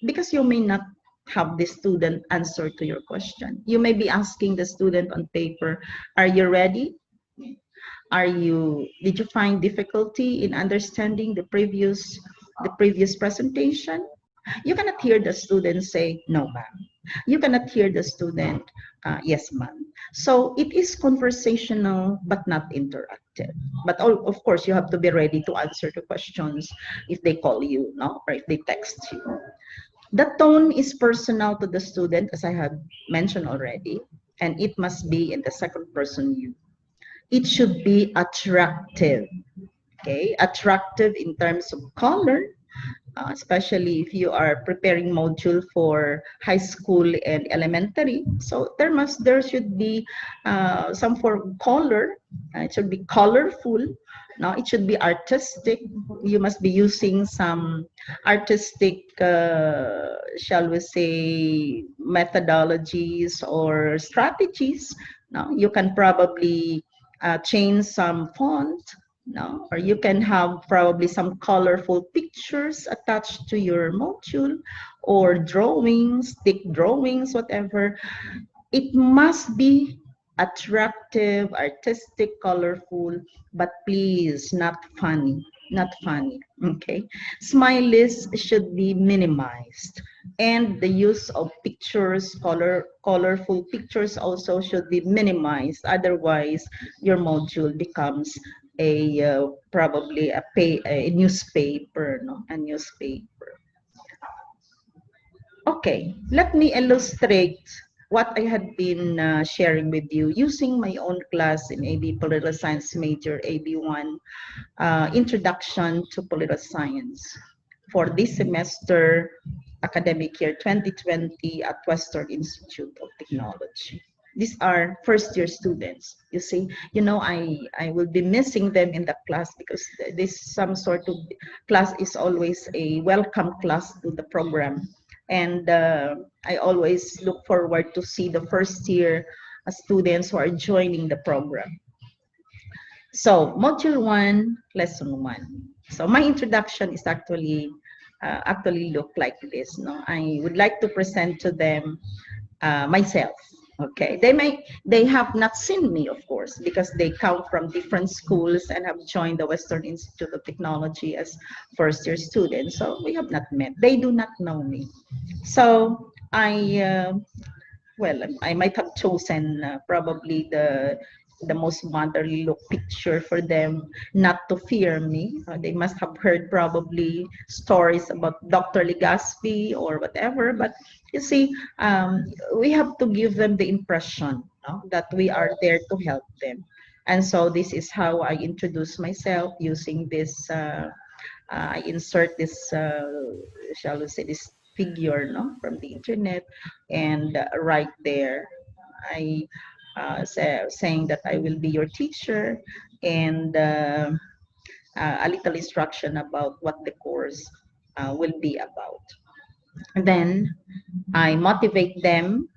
because you may not have the student answer to your question. You may be asking the student on paper, are you ready? Did you find difficulty in understanding the previous presentation? You cannot hear the student say, no, ma'am. You cannot hear the student, yes, ma'am. So it is conversational, but not interactive. But of course, you have to be ready to answer the questions if they call you, no, or if they text you. The tone is personal to the student, as I have mentioned already, and it must be in the second person you. It should be attractive, okay? Attractive in terms of color, especially if you are preparing module for high school and elementary. So there should be some form of color. It should be colorful. Now it should be artistic. You must be using some artistic, shall we say, methodologies or strategies. Now you can probably change some font, no? Or you can have probably some colorful pictures attached to your module or drawings, stick drawings, whatever. It must be attractive, artistic, colorful, but please not funny. Not funny. Okay. Smileys should be minimized. And the use of pictures, colorful pictures also should be minimized. Otherwise, your module becomes probably a newspaper, no, a newspaper. Okay, let me illustrate what I had been sharing with you using my own class in AB Political Science major, AB1, Introduction to Political Science for this semester, academic year 2020 at Western Institute of Technology. These are first-year students. You see, I will be missing them in the class because this some sort of class is always a welcome class to the program. And I always look forward to see the first-year students who are joining the program. So, Module 1, Lesson 1. So, my introduction is actually look like this. No, I would like to present to them myself. Okay, they have not seen me, of course, because they come from different schools and have joined the Western Institute of Technology as first-year students. So we have not met. They do not know me. So I might have chosen probably the most motherly look picture for them not to fear me. They must have heard probably stories about Dr. Legaspi or whatever, but you see, we have to give them the impression, no, that we are there to help them. And so this is how I introduce myself using this, I insert this, shall we say, this figure, no, from the internet, and right there saying that I will be your teacher, and a little instruction about what the course will be about. Then I motivate them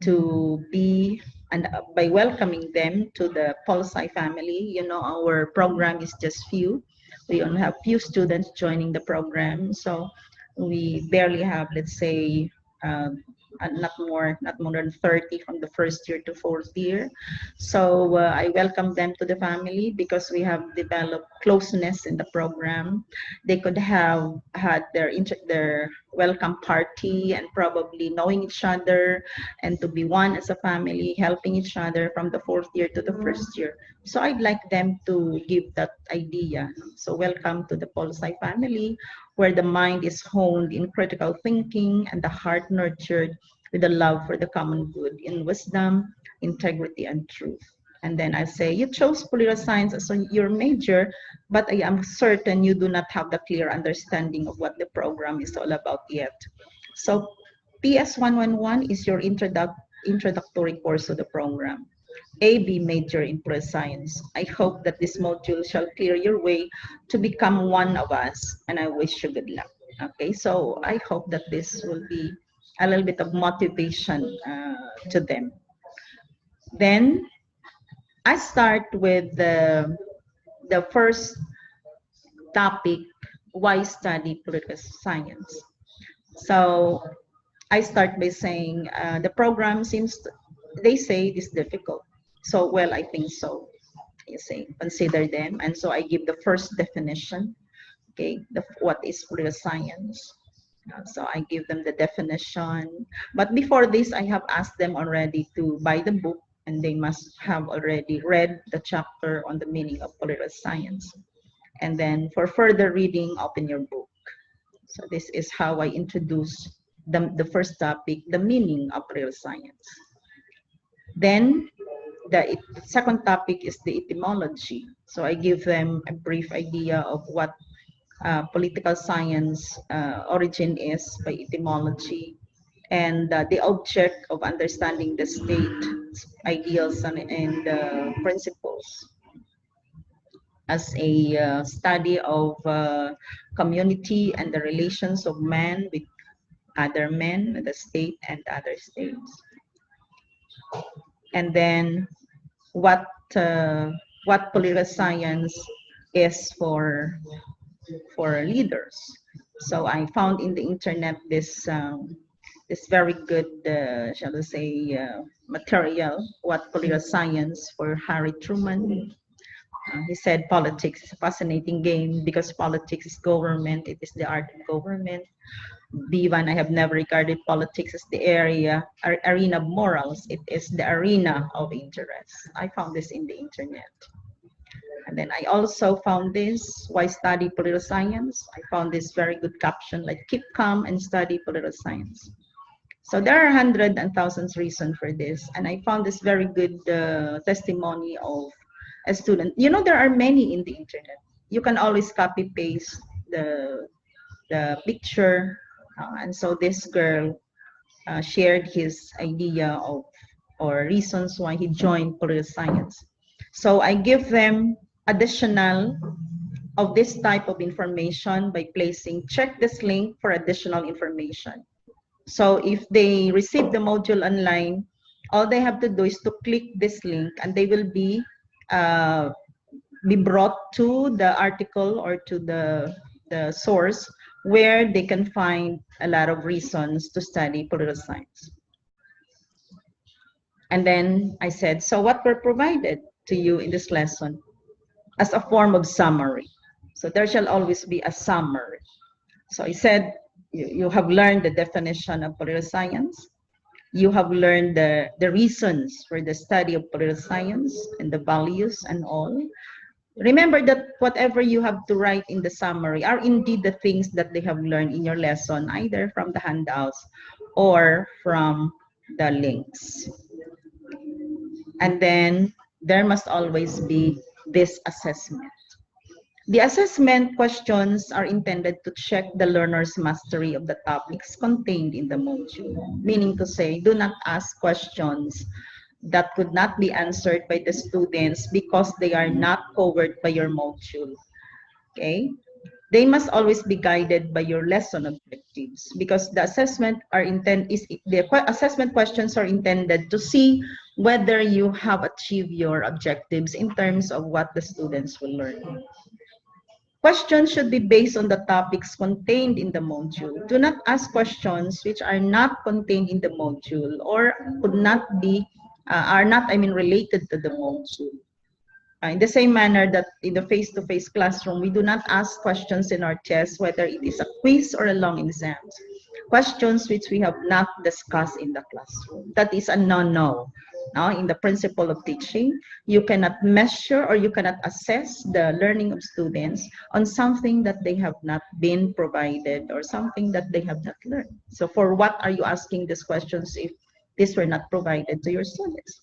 to be, and by welcoming them to the Pulsai family. You know, our program is just few. We only have few students joining the program, so we barely have, let's say, not more than 30 from the first year to fourth year. So I welcome them to the family because we have developed closeness in the program. They could have had their welcome party and probably knowing each other and to be one as a family, helping each other from the fourth year to the first year. So I'd like them to give that idea. So welcome to the Polsai family, where the mind is honed in critical thinking and the heart nurtured with a love for the common good in wisdom, integrity, and truth. And then I say, you chose political science as your major, but I am certain you do not have the clear understanding of what the program is all about yet. So PS 111 is your introductory course of the program. AB major in political science. I hope that this module shall clear your way to become one of us, and I wish you good luck. Okay, so I hope that this will be a little bit of motivation to them. Then I start with the first topic, why study political science. So I start by saying the program they say it is difficult. So, well, I think so. You say, consider them. And so I give the first definition, okay, what is political science. So I give them the definition. But before this, I have asked them already to buy the book, and they must have already read the chapter on the meaning of political science. And then for further reading, open your book. So this is how I introduce the first topic, the meaning of political science. Then the second topic is the etymology. So I give them a brief idea of what political science origin is by etymology, and the object of understanding the state, ideals, and principles as a study of community and the relations of man with other men, the state, and other states. And then what political science is for leaders. So I found in the internet this very good, shall we say, material, what political science for Harry Truman. He said politics is a fascinating game because politics is government. It is the art of government. Vivan, I have never regarded politics as the arena of morals. It is the arena of interest. I found this in the internet. And then I also found this, why study political science? I found this very good caption, like keep calm and study political science. So there are hundreds and thousands reasons for this. And I found this very good testimony of a student. You know, there are many in the internet. You can always copy paste the picture. And so this girl shared his idea of or reasons why he joined political science. So I give them additional of this type of information by placing check this link for additional information. So if they receive the module online, all they have to do is to click this link and they will be brought to the article or to the source where they can find a lot of reasons to study political science. And then I said, so what were provided to you in this lesson as a form of summary? So there shall always be a summary. So I said, you have learned the definition of political science. You have learned the reasons for the study of political science and the values and all. Remember that whatever you have to write in the summary are indeed the things that they have learned in your lesson, either from the handouts or from the links. And then there must always be this assessment. The assessment questions are intended to check the learner's mastery of the topics contained in the module, meaning to say, do not ask questions that could not be answered by the students because they are not covered by your module. Okay? They must always be guided by your lesson objectives because the assessment questions are intended to see whether you have achieved your objectives in terms of what the students will learn. Questions should be based on the topics contained in the module. Do not ask questions which are not contained in the module or could not be are not, I mean, related to the module. In the same manner that in the face-to-face classroom, we do not ask questions in our test, whether it is a quiz or a long exam. Questions which we have not discussed in the classroom. That is a no-no. Now, in the principle of teaching, you cannot measure or you cannot assess the learning of students on something that they have not been provided or something that they have not learned. So for what are you asking these questions if these were not provided to your students?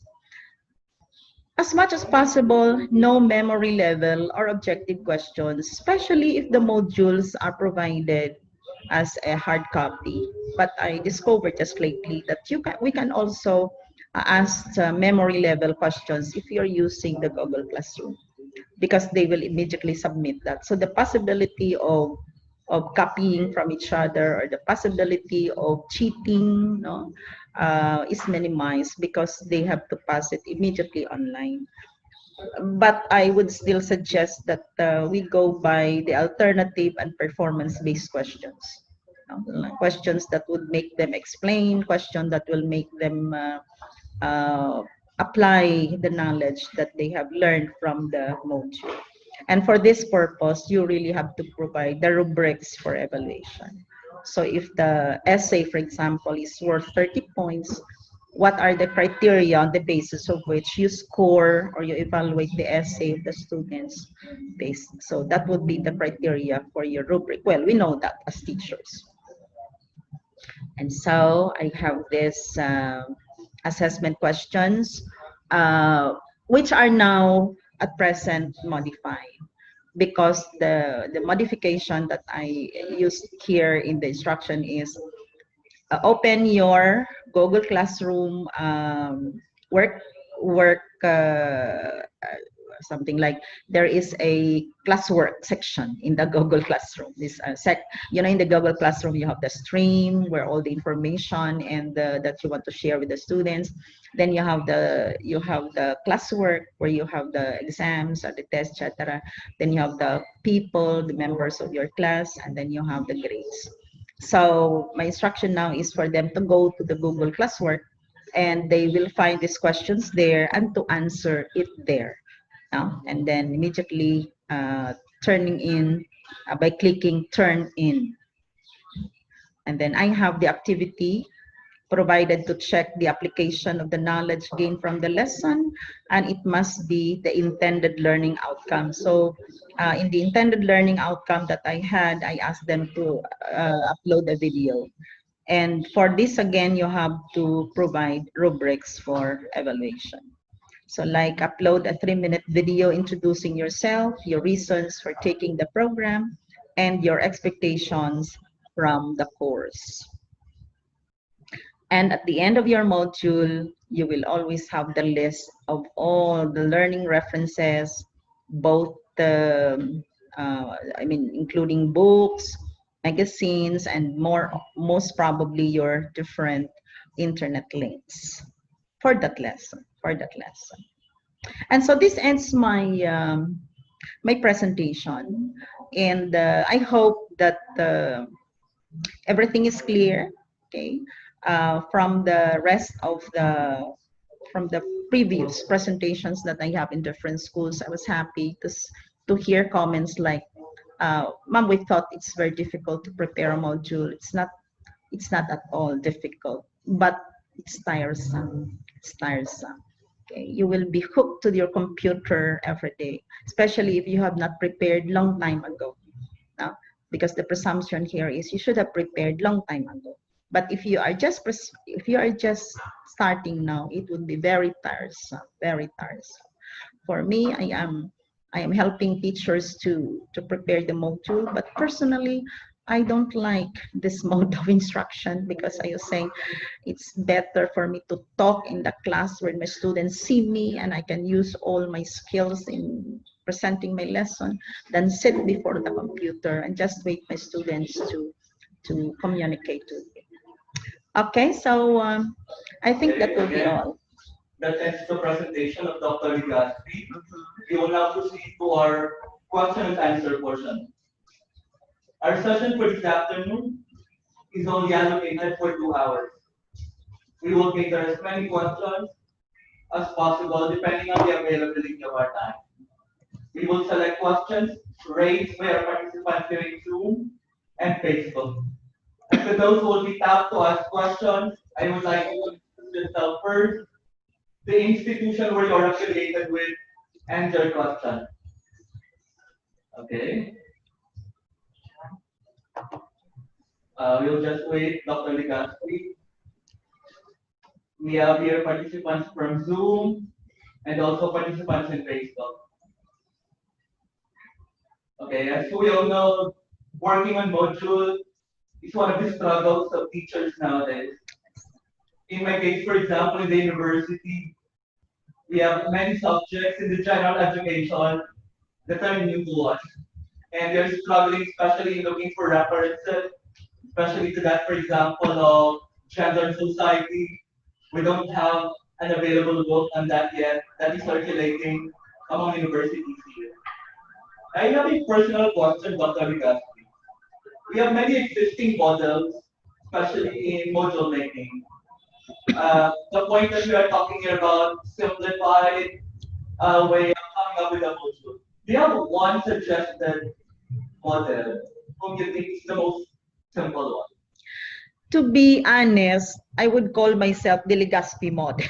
As much as possible, no memory level or objective questions, especially if the modules are provided as a hard copy. But I discovered just lately that we can also ask memory level questions if you're using the Google Classroom because they will immediately submit that. So the possibility of copying from each other or the possibility of cheating, no, is minimized because they have to pass it immediately online. But I would still suggest that we go by the alternative and performance-based questions. Questions that would make them explain, questions that will make them apply the knowledge that they have learned from the module. And for this purpose, you really have to provide the rubrics for evaluation. So if the essay, for example, is worth 30 points, what are the criteria on the basis of which you score or you evaluate the essay of the students based? So that would be the criteria for your rubric. Well, we know that as teachers. And so I have this assessment questions, which are now at present modified because the modification that I used here in the instruction is open your Google Classroom work something like there is a classwork section in the Google Classroom. This in the Google Classroom you have the stream where all the information and that you want to share with the students. Then you have the classwork where you have the exams or the tests, etc. Then you have the people, the members of your class, and then you have the grades. So my instruction now is for them to go to the Google Classwork and they will find these questions there and to answer it there. And then immediately turning in by clicking turn in. And then I have the activity provided to check the application of the knowledge gained from the lesson, and it must be the intended learning outcome. So in the intended learning outcome that I had, I asked them to upload a video. And for this, again, you have to provide rubrics for evaluation. So like upload a 3-minute video introducing yourself, your reasons for taking the program, and your expectations from the course. And at the end of your module, you will always have the list of all the learning references, both including books, magazines, and most probably your different internet links for that lesson. And so this ends my my presentation, and I hope that everything is clear. Okay, from the rest of the previous presentations that I have in different schools, I was happy to hear comments like, "Ma'am, we thought it's very difficult to prepare a module. It's not at all difficult, but it's tiresome. It's tiresome." Okay, you will be hooked to your computer every day, especially if you have not prepared long time ago. Because the presumption here is you should have prepared long time ago. But if you are just starting now, it would be very tiresome, very tiresome. For me, I am helping teachers to prepare the module, but personally, I don't like this mode of instruction because I was saying it's better for me to talk in the class where my students see me and I can use all my skills in presenting my lesson than sit before the computer and just wait my students to communicate with me. Okay, so I think that will be all. That ends the presentation of Dr. Ligaspi. We will now proceed to our question and answer portion. Our session for this afternoon is only allocated for 2 hours. We will cater as many questions as possible depending on the availability of our time. We will select questions raised by our participants during Zoom and Facebook. And for those who will be tapped to ask questions, I would like you to introduce yourself first, the institution where you're affiliated with, and your question. Okay. We'll just wait, Dr. Ligaspi. We have here participants from Zoom and also participants in Facebook. Okay, as we all know, working on module is one of the struggles of teachers nowadays. In my case, for example, in the university, we have many subjects in the general education that are new to us. And we are struggling, especially in looking for references, especially to that, for example, of gender and society. We don't have an available book on that yet that is circulating among universities here. I have a personal question, Dr. Ligaspi. We have many existing models, especially in module making. The point that we are talking about simplified way of coming up with a module. Do you have one suggested model whom you think is the most simple one? To be honest, I would call myself the Legazpi model.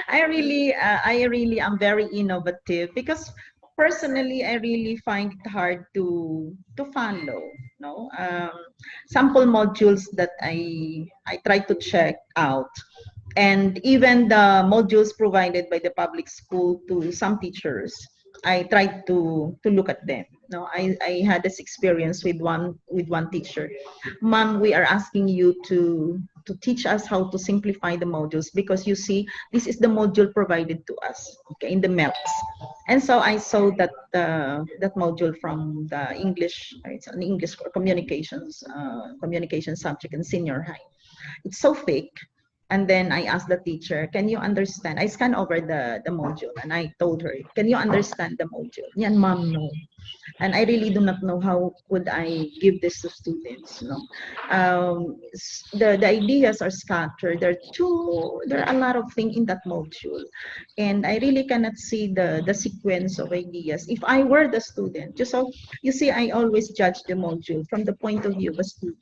I really am very innovative because personally, I really find it hard to follow. No, sample modules that I try to check out, and even the modules provided by the public school to some teachers. I tried to look at them. No, I had this experience with one teacher. Mom, we are asking you to teach us how to simplify the modules because you see this is the module provided to us, okay, in the MELCs. And so I saw that that module from the English, it's an English communications communication subject in senior high. It's so fake. And then I asked the teacher, can you understand? I scanned over the module and I told her, can you understand the module? Yan, mom, no. And I really do not know how could I give this to students. You know, the ideas are scattered. There are a lot of things in that module, and I really cannot see the sequence of ideas. If I were the student, just so you see, I always judge the module from the point of view of a student.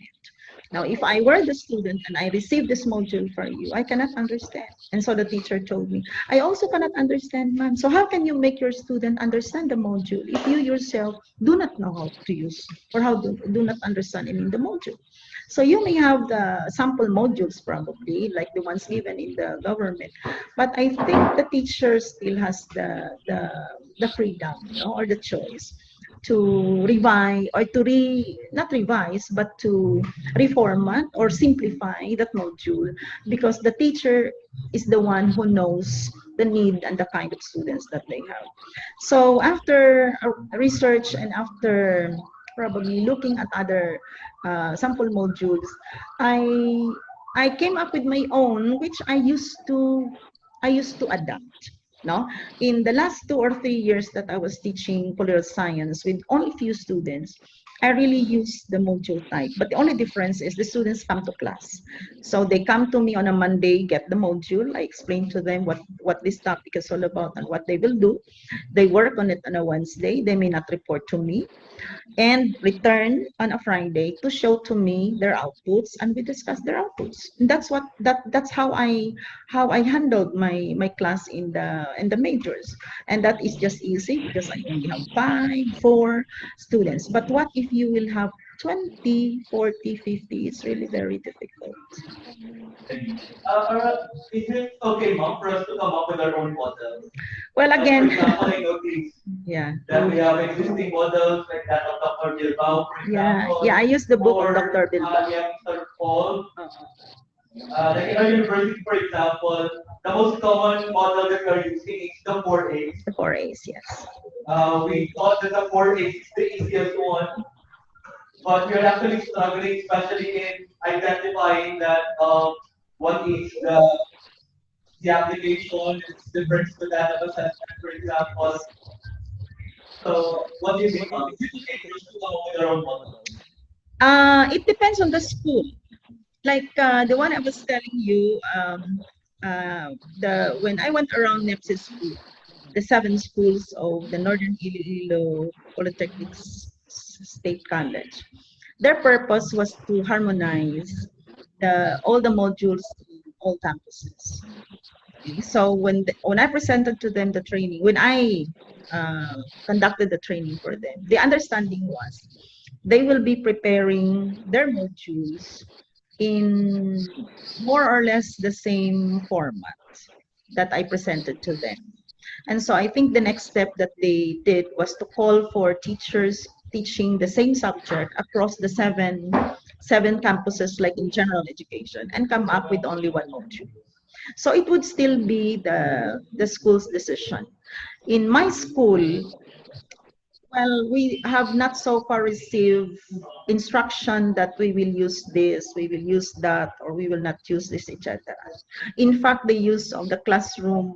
Now, if I were the student and I received this module for you, I cannot understand. And so the teacher told me, I also cannot understand, ma'am. So how can you make your student understand the module if you yourself do not know how to use or how do not understand in the module? So you may have the sample modules probably, like the ones given in the government, but I think the teacher still has the freedom, you know, or the choice to revise or not revise but to reformat or simplify that module because the teacher is the one who knows the need and the kind of students that they have. So after research and after probably looking at other sample modules, I came up with my own, which I used to adapt. No, in the last 2 or 3 years that I was teaching political science with only few students, I really use the module type. But the only difference is the students come to class. So they come to me on a Monday, get the module. I explain to them what this topic is all about and what they will do. They work on it on a Wednesday. They may not report to me and return on a Friday to show to me their outputs, and we discuss their outputs. And that's how I handled my class in the majors, and that is just easy because I only have 5, 4 students. But what if you will have 20, 40, 50 is really very difficult. Is it okay, ma'am, for us to come up with our own models? Well, Like, for again, example, I noticed yeah, that we have existing models like that of Dr. Bilbao, for example, yeah, I used the book of or Dr. Bilbao. young Sir Paul. Uh, Like in our university, for example, the most common model that we are using is the 4A's. the 4A's, yes. We thought that the 4A's is the easiest one, but we are actually struggling, especially in identifying that what is the application, its difference to that of assessment, for example. So, what do you think, ma'am? Is it okay for us to come up with our own models? It depends on the school. Like the one I was telling you, the when I went around NEPSI school, the 7 schools of the Northern Iloilo Polytechnic State College, their purpose was to harmonize all the modules in all campuses. Okay, so when I presented to them the training, when I conducted the training for them, the understanding was they will be preparing their modules in more or less the same format that I presented to them. And so I think the next step that they did was to call for teachers teaching the same subject across the seven campuses like in general education and come up with only one module. So it would still be the school's decision. In my school, well, we have not so far received instruction that we will use this, we will use that, or we will not use this, etc. In fact, the use of the classroom,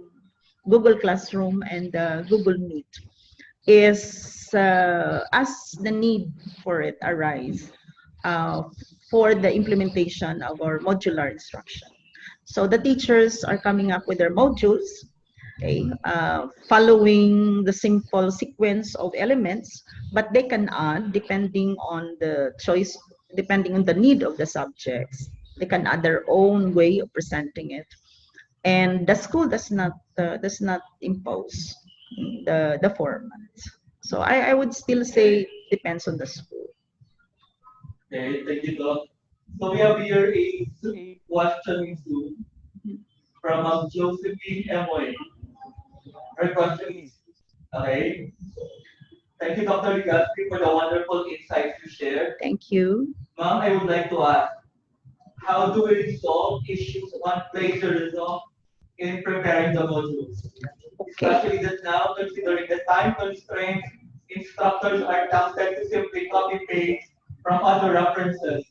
Google Classroom and Google Meet is as the need for it arise uh, for the implementation of our modular instruction. So the teachers are coming up with their modules, okay, following the simple sequence of elements, but they can add depending on the choice, depending on the need of the subjects. They can add their own way of presenting it, and the school does not impose the format. So I would still say depends on the school. Okay, thank you, Doc. So we have here a question too from Josephine Emoy. Her question is, okay, thank you, Dr. Ligaspi, for the wonderful insights you shared. Thank you. Ma'am, I would like to ask, how do we resolve issues on plagiarism in preparing the modules? Okay. Especially that now, considering the time constraints, instructors are tempted to simply copy paste from other references.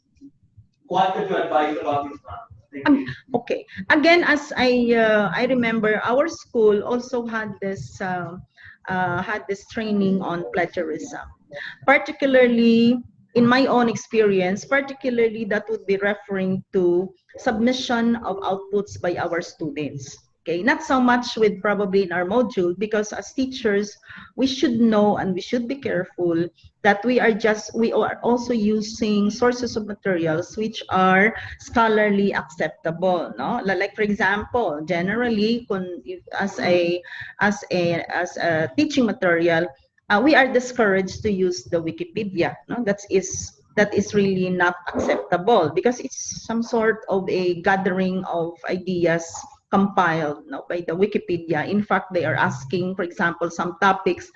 What could you advise about this, ma'am? Thank you. Okay. Again, as I remember, our school also had this training on plagiarism, particularly in my own experience. Particularly, that would be referring to submission of outputs by our students. Okay, not so much with probably in our module, because as teachers, we should know and we should be careful that we are also using sources of materials which are scholarly acceptable, no? Like for example, generally as a teaching material, we are discouraged to use the Wikipedia, no? That is really not acceptable because it's some sort of a gathering of ideas compiled, no, by the Wikipedia. In fact, they are asking, for example, some topics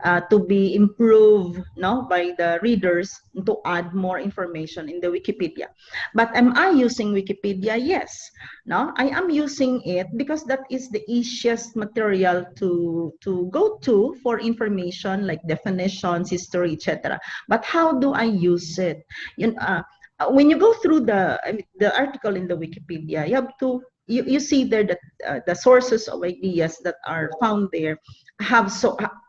to be improved, no, by the readers to add more information in the Wikipedia. But am I using Wikipedia? Yes. No, I am using it because that is the easiest material to go to for information like definitions, history, etc. But how do I use it? When you go through the article in the Wikipedia, you see there that the sources of ideas that are found there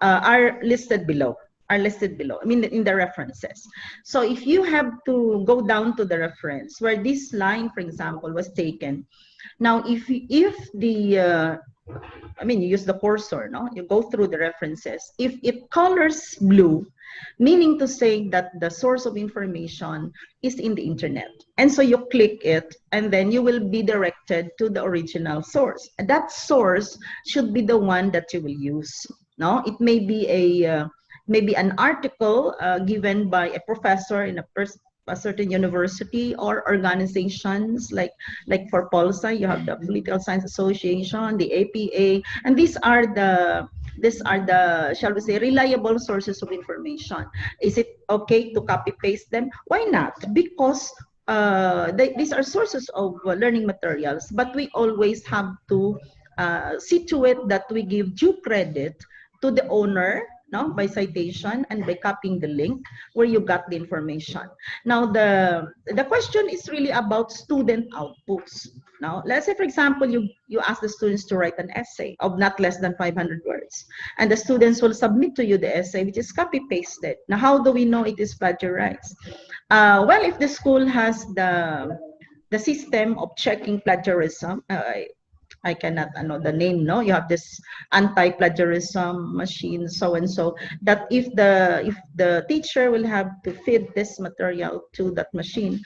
are listed below. I mean, in the references. So if you have to go down to the reference where this line, for example, was taken. Now, if you use the cursor, no? You go through the references. If it colors blue, meaning to say that the source of information is in the internet. And so you click it, and then you will be directed to the original source. That source should be the one that you will use. No, it may be maybe an article given by a professor in a certain university or organizations like for POLSA, you have the Political Science Association, the APA, and these are the, shall we say, reliable sources of information. Is it okay to copy paste them? Why not? Because these are sources of learning materials, but we always have to see to it that we give due credit to the owner, no, by citation and by copying the link where you got the information. Now, the question is really about student outputs. Now, let's say, for example, you ask the students to write an essay of not less than 500 words, and the students will submit to you the essay, which is copy-pasted. Now, how do we know it is plagiarized? Well, if the school has the system of checking plagiarism, I cannot know the name, no? You have this anti-plagiarism machine, so and so, that if the teacher will have to feed this material to that machine,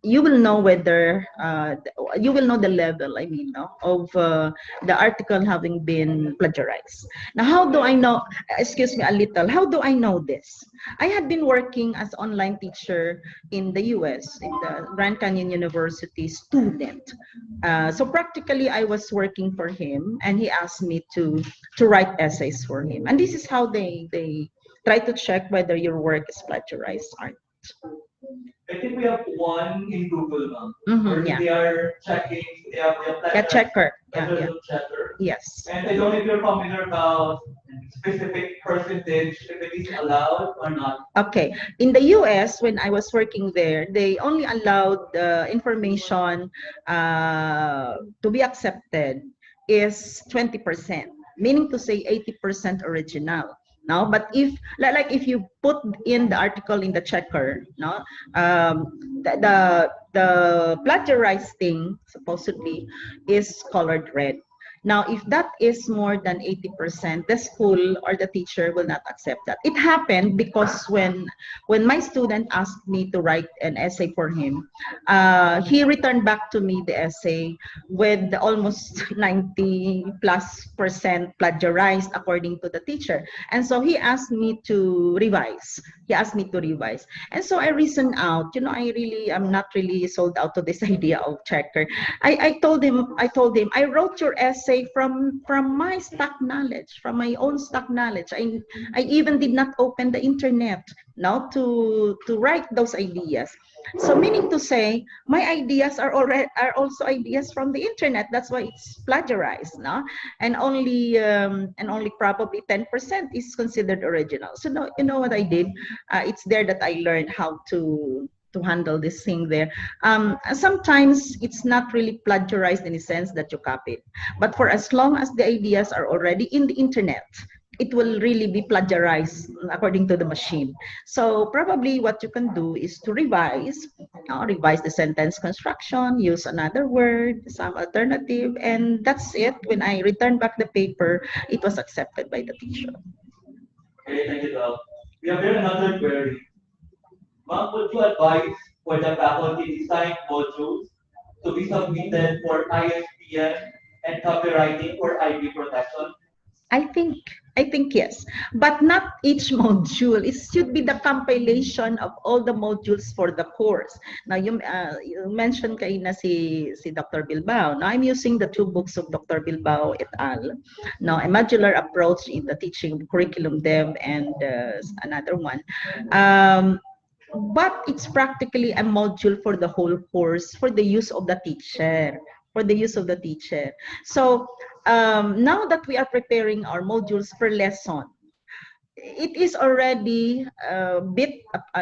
you will know whether you will know the level, I mean, no, of the article having been plagiarized. Now, how do I know? Excuse me a little. How do I know this? I had been working as online teacher in the U.S. in the Grand Canyon University student. So practically, I was working for him, and he asked me to write essays for him. And this is how they try to check whether your work is plagiarized or not. I think we have one in Google now. Mhm, yeah. They are checking, they have Yeah, checker. Yeah, yeah. plagiarism checker. Yes. And I don't know if you're familiar about specific percentage, if it is allowed or not. Okay. In the US, when I was working there, they only allowed the information to be accepted is 20%, meaning to say 80% original. No, but if like if you put in the article in the checker, no, the plagiarized thing supposedly is colored red. Now, if that is more than 80%, the school or the teacher will not accept that. It happened because when my student asked me to write an essay for him, he returned back to me the essay with almost 90+% plagiarized according to the teacher. And so he asked me to revise. And so I reasoned out, I'm not really sold out to this idea of checker. I told him, I wrote your essay from my stock knowledge, from my own stock knowledge. I even did not open the internet now to write those ideas. So meaning to say, my ideas are also ideas from the internet. That's why it's plagiarized, no? And only probably 10% is considered original. So no, you know what I did? It's there that I learned how to handle this thing there. Sometimes it's not really plagiarized in the sense that you copy it, but for as long as the ideas are already in the internet, it will really be plagiarized according to the machine. So probably what you can do is to revise the sentence construction, use another word, some alternative, and that's it. When I return back the paper, it was accepted by the teacher. Okay, thank you, Doc. We have here another query. Ma'am, would you advise for the faculty design modules to be submitted for ISBN and copywriting for IP protection? I think yes, but not each module. It should be the compilation of all the modules for the course. Now, you mentioned kaina si Dr. Bilbao. Now, I'm using the 2 books of Dr. Bilbao et al. Now, a modular approach in the teaching curriculum dev and another one. But it's practically a module for the whole course for the use of the teacher. So now that we are preparing our modules per lesson, it is already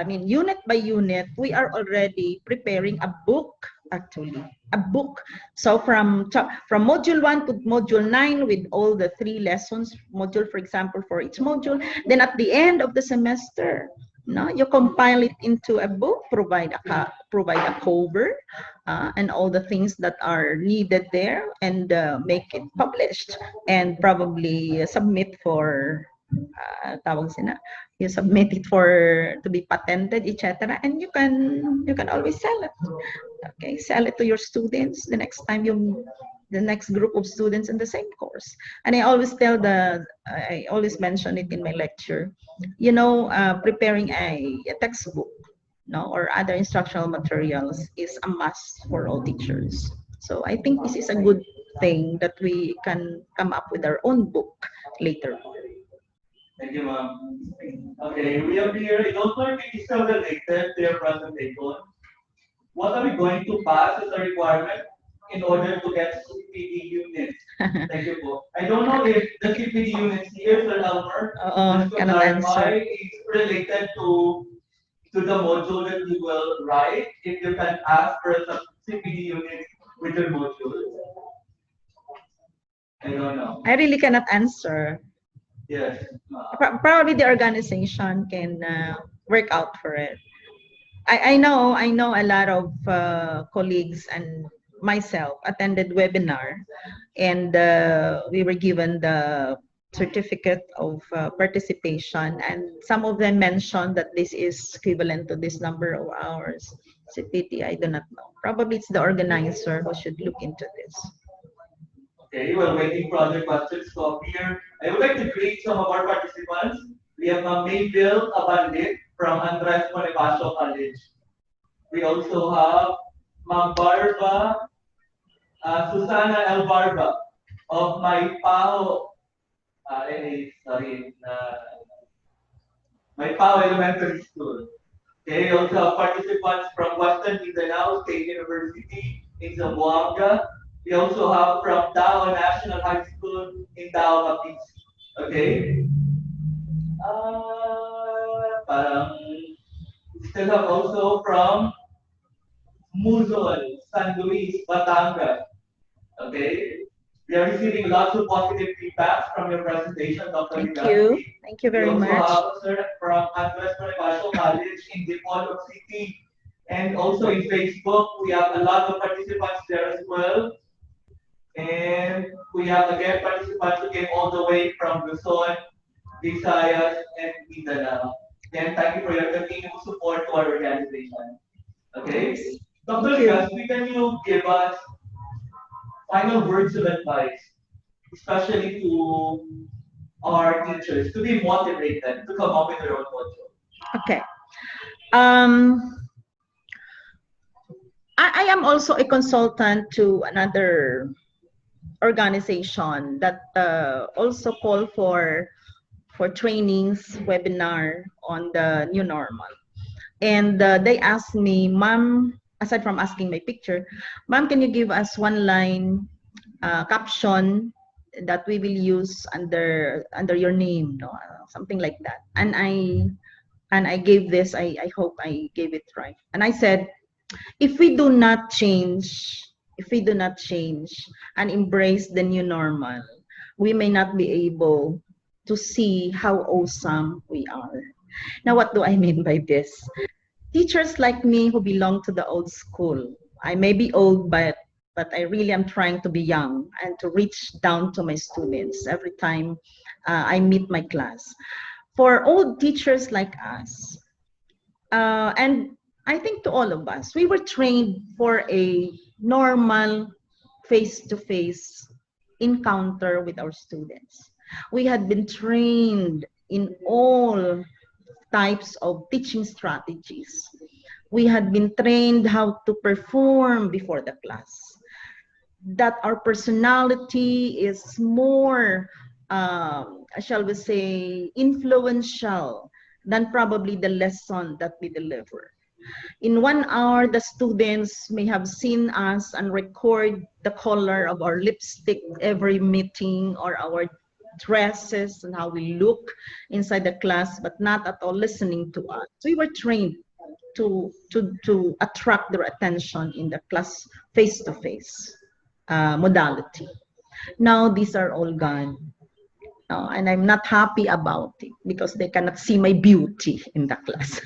unit by unit, we are already preparing a book, actually. A book. So from module 1 to module 9 with all the 3 lessons, module, for example, for each module, then at the end of the semester, you compile it into a book, provide a cover, and all the things that are needed there, and make it published, and probably submit for you submit it to be patented, etc. And you can always sell it. Okay, sell it to your students the next time the next group of students in the same course. And I always mention it in my lecture, preparing a textbook, or other instructional materials is a must for all teachers. So I think this is a good thing that we can come up with our own book later on. Thank you, ma'am. Okay, we have here, it also is still related to your presentation. What are we going to pass as a requirement in order to get CPD units? Thank you po. I don't know if the CPD units here, Sir Albert, just to Cannot clarify, answer. is related to the module that you will write, if you can ask for a CPD unit with your module. I don't know. I really cannot answer. Yes. Probably the organization can work out for it. I know a lot of colleagues and myself attended webinar, and we were given the certificate of participation, and some of them mentioned that this is equivalent to this number of hours. CPT, I do not know. Probably it's the organizer who should look into this. Okay, we're waiting for other questions to appear. I would like to greet some of our participants. We have Ma'am Mayville Abandit from Andres Bonifacio College. We also have Ma'am Barba, Susana L. Barba of My Pao, My Pao Elementary School. Okay, we also have participants from Western Mindanao State University in Zamboanga. We also have from Davao National High School in Davao Capiz. Okay. We still have also from Muzon, San Luis, Batangas. Okay. We are receiving lots of positive feedback from your presentation, Dr. Thank Liganti. you. Thank you very we much. also have sir, from Andres Bonifacio College in Dipolog City. And also in Facebook, we have a lot of participants there as well. And we have again participants who came all the way from Luzon, Visayas, and Mindanao. Again, thank you for your continued support to our organization. Okay? Dr. Liganti, can you give us final words of advice, especially to our teachers, to be motivated to come up with their own module? Okay. I am also a consultant to another organization that also call for trainings, webinar on the new normal. And they asked me, Ma'am, aside from asking my picture, Ma'am, can you give us one line caption that we will use under your name, something like that. And I gave this, I hope I gave it right. And I said, if we do not change and embrace the new normal, we may not be able to see how awesome we are. Now, what do I mean by this? Teachers like me who belong to the old school, I may be old, but I really am trying to be young and to reach down to my students every time I meet my class. For old teachers like us, and I think to all of us, we were trained for a normal face-to-face encounter with our students. We had been trained in all types of teaching strategies. We had been trained how to perform before the class. That our personality is more, shall we say, influential than probably the lesson that we deliver. In 1 hour, the students may have seen us and record the color of our lipstick every meeting, or our dresses and how we look inside the class, but not at all listening to us. We were trained to attract their attention in the class face-to-face modality. Now these are all gone. And I'm not happy about it because they cannot see my beauty in the class.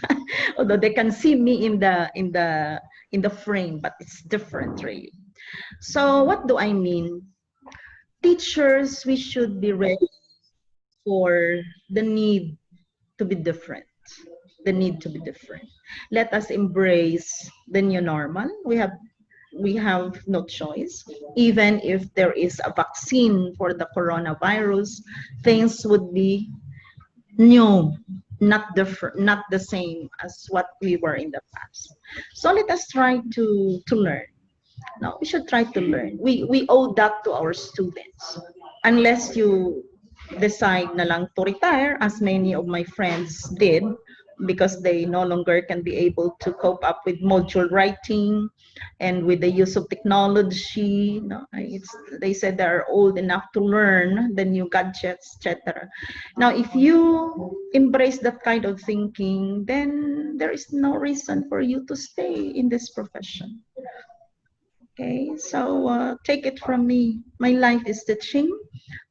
Although they can see me in the frame, but it's different really. So what do I mean? Teachers, we should be ready for the need to be different. The need to be different. Let us embrace the new normal. We have we have no choice. Even if there is a vaccine for the coronavirus, things would be new, not the same as what we were in the past. So let us try to learn. No, we should try to learn. We owe that to our students. Unless you decide na lang to retire, as many of my friends did, because they no longer can be able to cope up with module writing and with the use of technology. No, they said they're old enough to learn the new gadgets, etc. Now, if you embrace that kind of thinking, then there is no reason for you to stay in this profession. Okay, so take it from me. My life is teaching.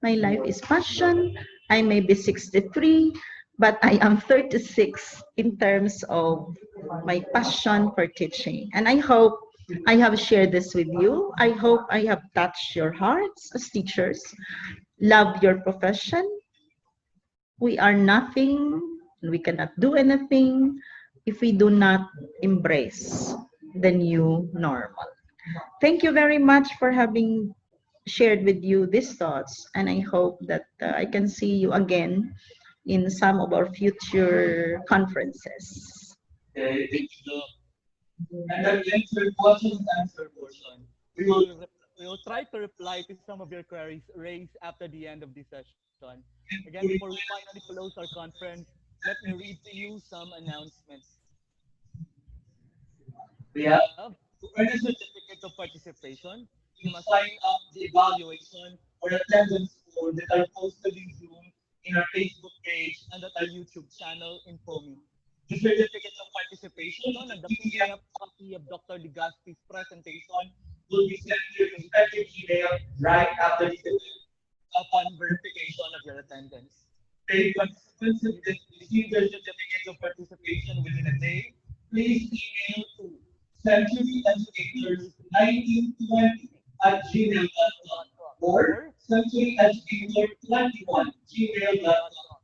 My life is passion. I may be 63, but I am 36 in terms of my passion for teaching. And I hope I have shared this with you. I hope I have touched your hearts as teachers. Love your profession. We are nothing, and we cannot do anything if we do not embrace the new normal. Thank you very much for having shared with you these thoughts, and I hope that I can see you again in some of our future conferences. Okay, thank you. And that ends your question and answer portion. We will try to reply to some of your queries raised after the end of this session. Again, And before we finally close our conference, let me read to you some announcements. we We have have to earn a certificate of participation. You to must sign sign up up the the evaluation evaluation or attendance form that are posted in Zoom in our Facebook page and and at our YouTube channel, InfoMe. the The certificate certificate of of participation participation and and the the PDF PDF copy of Dr. Ligaspi's presentation will will be be sent sent to to your your respective respective email email right right after after this this event. event Upon upon verification verification of of your your attendance. attendance. Paid Paid participants participants who who receive receive their their certificates certificates of of participation participation within within a a day, day, please please email email to to centuryeducators centuryeducators1920 at at gmail.com gmail.com or or centuryeducator21 gmail.com. centuryeducators21@gmail.com.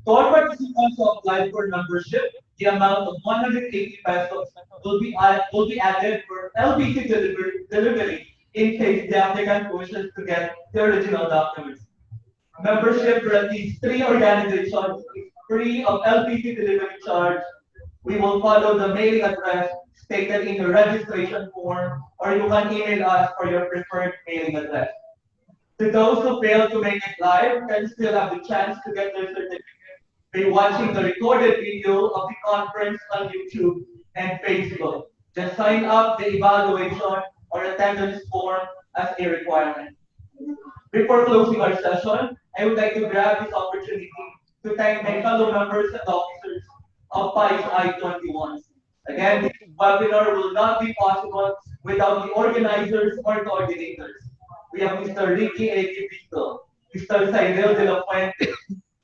To all To our participants who participants who applied applied for for membership, membership, the the amount amount of of 180 180 pesos pesos will be added for LBC delivery in case the applicant wishes to get the original documents. Membership for at least three organizations is free of LPT delivery charge. We will follow the mailing address stated in the registration form, or you can email us for your preferred mailing address. To those who fail to make it live, can still have the chance to get their certificate by watching the recorded video of the conference on YouTube and Facebook. Just sign up the evaluation or attendance form as a requirement. Before closing our session, I would like to grab this opportunity to thank my fellow members and officers of PICE I-21. Again, this webinar will not be possible without the organizers or coordinators. We have Mr. Ricky A. Quibito, Mr. Cyril de la Fuente,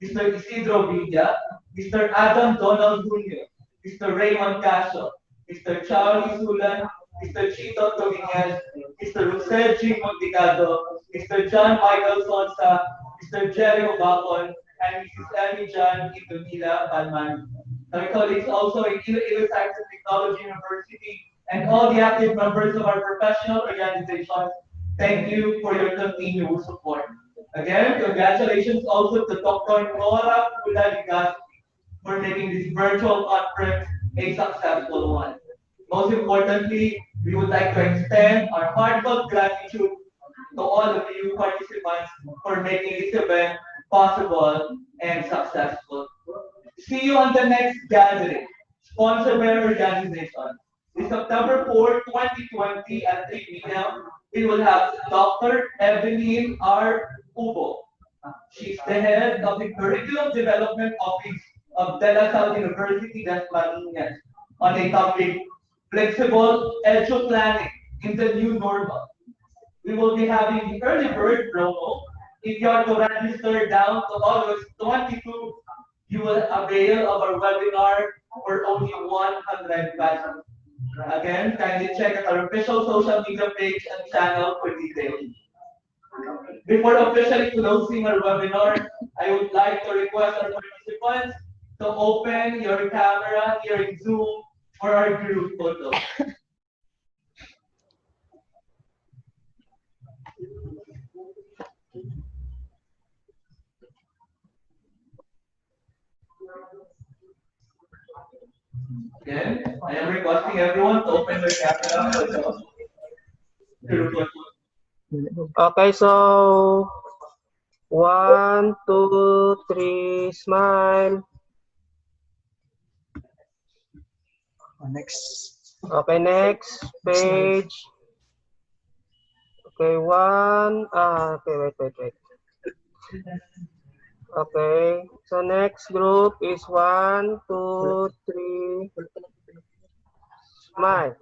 Mr. Isidro Villa, Mr. Adam Donald Jr., Mr. Raymond Castro, Mr. Charlie Sulan, Mr. Chito Dominguez, Mr. Jose G. Monticado, Mr. John Michael Sonsa, Mr. Jerry Obacon, and Mrs. Emmy Jan Itumila Palman. My colleagues also in Iloilo Science and Technology University and all the active members of our professional organizations, thank you for your continued support. Again, congratulations also to Dr. Nora Pulaligas for making this virtual conference a successful one. Most importantly, we would like to extend our heartfelt gratitude to all of you participants for making this event possible and successful. See you on the next gathering, sponsored by our organization. This September 4th, 2020 at 3 p.m., we will have Dr. Evelyn R. Ubo. She's the head of the Curriculum Development Office of De La Salle University, Las Marinas, on a topic, flexible edu planning in the new normal. We will be having the early bird promo. If you are to register down to August 22, you will avail of our webinar for only 100 pesos. Again, kindly check out our official social media page and channel for details. Before officially closing our webinar, I would like to request our participants to open your camera here in Zoom for our group photo. asking everyone to open their camera. Okay, so 1, 2, 3, smile. Next. Okay, next page. Okay, wait. Okay, so next group is 1, 2, 3, smile.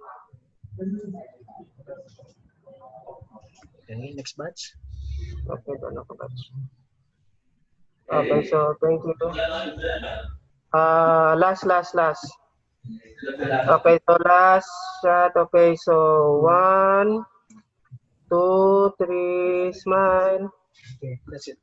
Okay, next batch. Okay, doon ako batch. Okay, so thank you. Last. Okay, so last shot. Okay, so 1, 2, 3, smile. Okay, that's it.